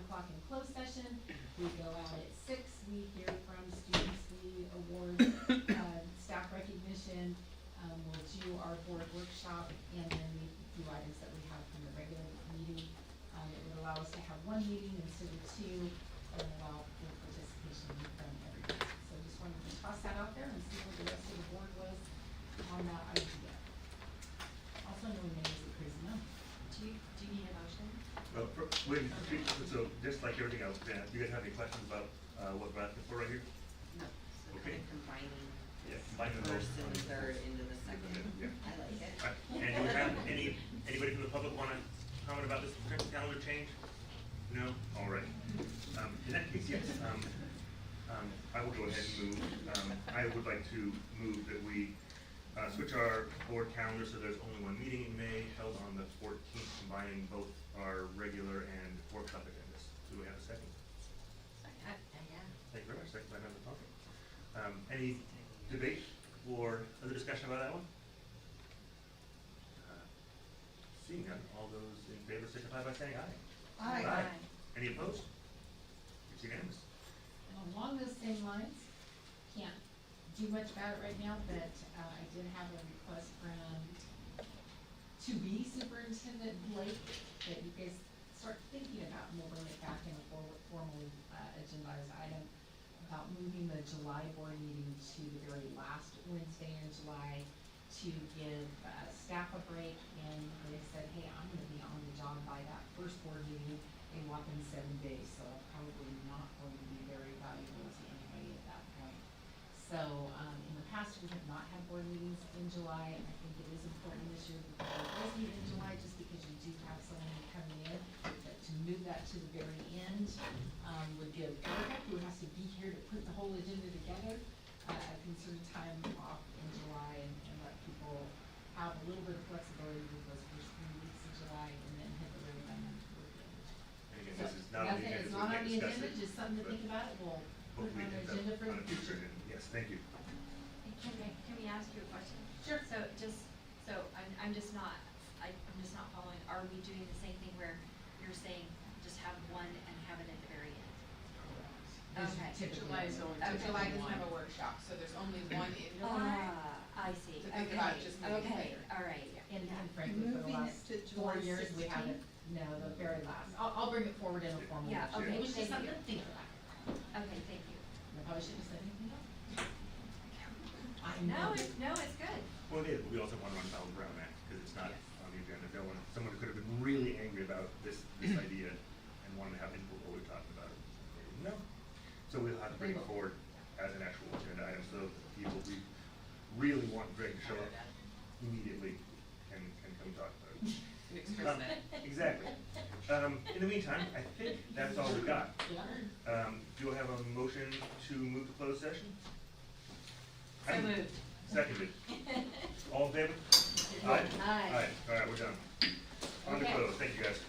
o'clock in closed session, we go out at 6, we hear from students, we award staff recognition, we'll do our board workshop, and then we do items that we have from the regular meeting. It would allow us to have one meeting instead of two, and allow for participation from everybody. So just wanted to toss that out there and see what the rest of the board was on that idea. Also knowing May is a crazy month. Do you need a motion? well, so just like everything else, you guys have any questions about what we're asking for right here? No, so Okay. kind of combining Yeah, combine them both. first and the third into the second. Yeah. I like it. And do we have anybody from the public wanna comment about this calendar change? No? All right. In that case, yes, I will go ahead and move. I would like to move that we switch our board calendar so there's only one meeting in May held on the 14th, combining both our regular and workshop agendas. Do we have a second? Yeah. Thank you very much. Second by Member Tonkin. Any debate or other discussion about that one? Seeing none, all those in favor signify by saying aye. Aye. Any opposed? It's unanimous. And along those same lines, can't do much about it right now, but I did have a request from to-be Superintendent Blake that you guys start thinking about, and we'll bring it back in a formally agendized item, about moving the July board meeting to the very last Wednesday in July to give staff a break. And they said, hey, I'm gonna be on the job by that first board meeting in whopping 7 days, so I'm probably not going to be very valuable to anybody at that point. So, in the past, we have not had board meetings in July, and I think it is important this year because it does meet in July, just because you do have someone coming in, that to move that to the very end, would give Erica, who has to be here to put the whole agenda together, a concerted time off in July, and let people have a little bit of flexibility with those first 3 weeks of July, and then hit the road on toward the end. And again, So, this is not on the nothing agenda, is so not we on can't the discuss agenda, it. just something to but think about, we'll put hopefully it on the it ends up agenda for on the a future future. agenda. Yes, thank you. And can we ask you a question? Sure. So I'm just not following, are we doing the same thing where you're saying just have one and have it at the very end? Okay. July is only, Okay. July doesn't have a workshop, so there's only one in July. I see. So think about it, just moving Okay, later. all right. And frankly, for the Moving last it to 4 July years, we 16th? haven't, no, the very last, I'll bring it forward in a formal. Yeah, motion. okay, It was just thank something you. to think about. Okay, thank you. I probably shouldn't have said anything else. I No, know. it's good. Well, it is, but we also want to run foul around that, because it's not on the agenda. Don't want, someone could have been really angry about this idea and wanted to have input while we talked about it. No. So we'll have to bring it forward as an actual agenda item, so that people we really want Greg to show up immediately and come talk about it. Express that. Exactly. In the meantime, I think that's all we got. Yeah. Do I have a motion to move to closed session? So moved. Seconded. All in favor? Aye. Aye. All right, we're done. On to Okay. close. Thank you, guys.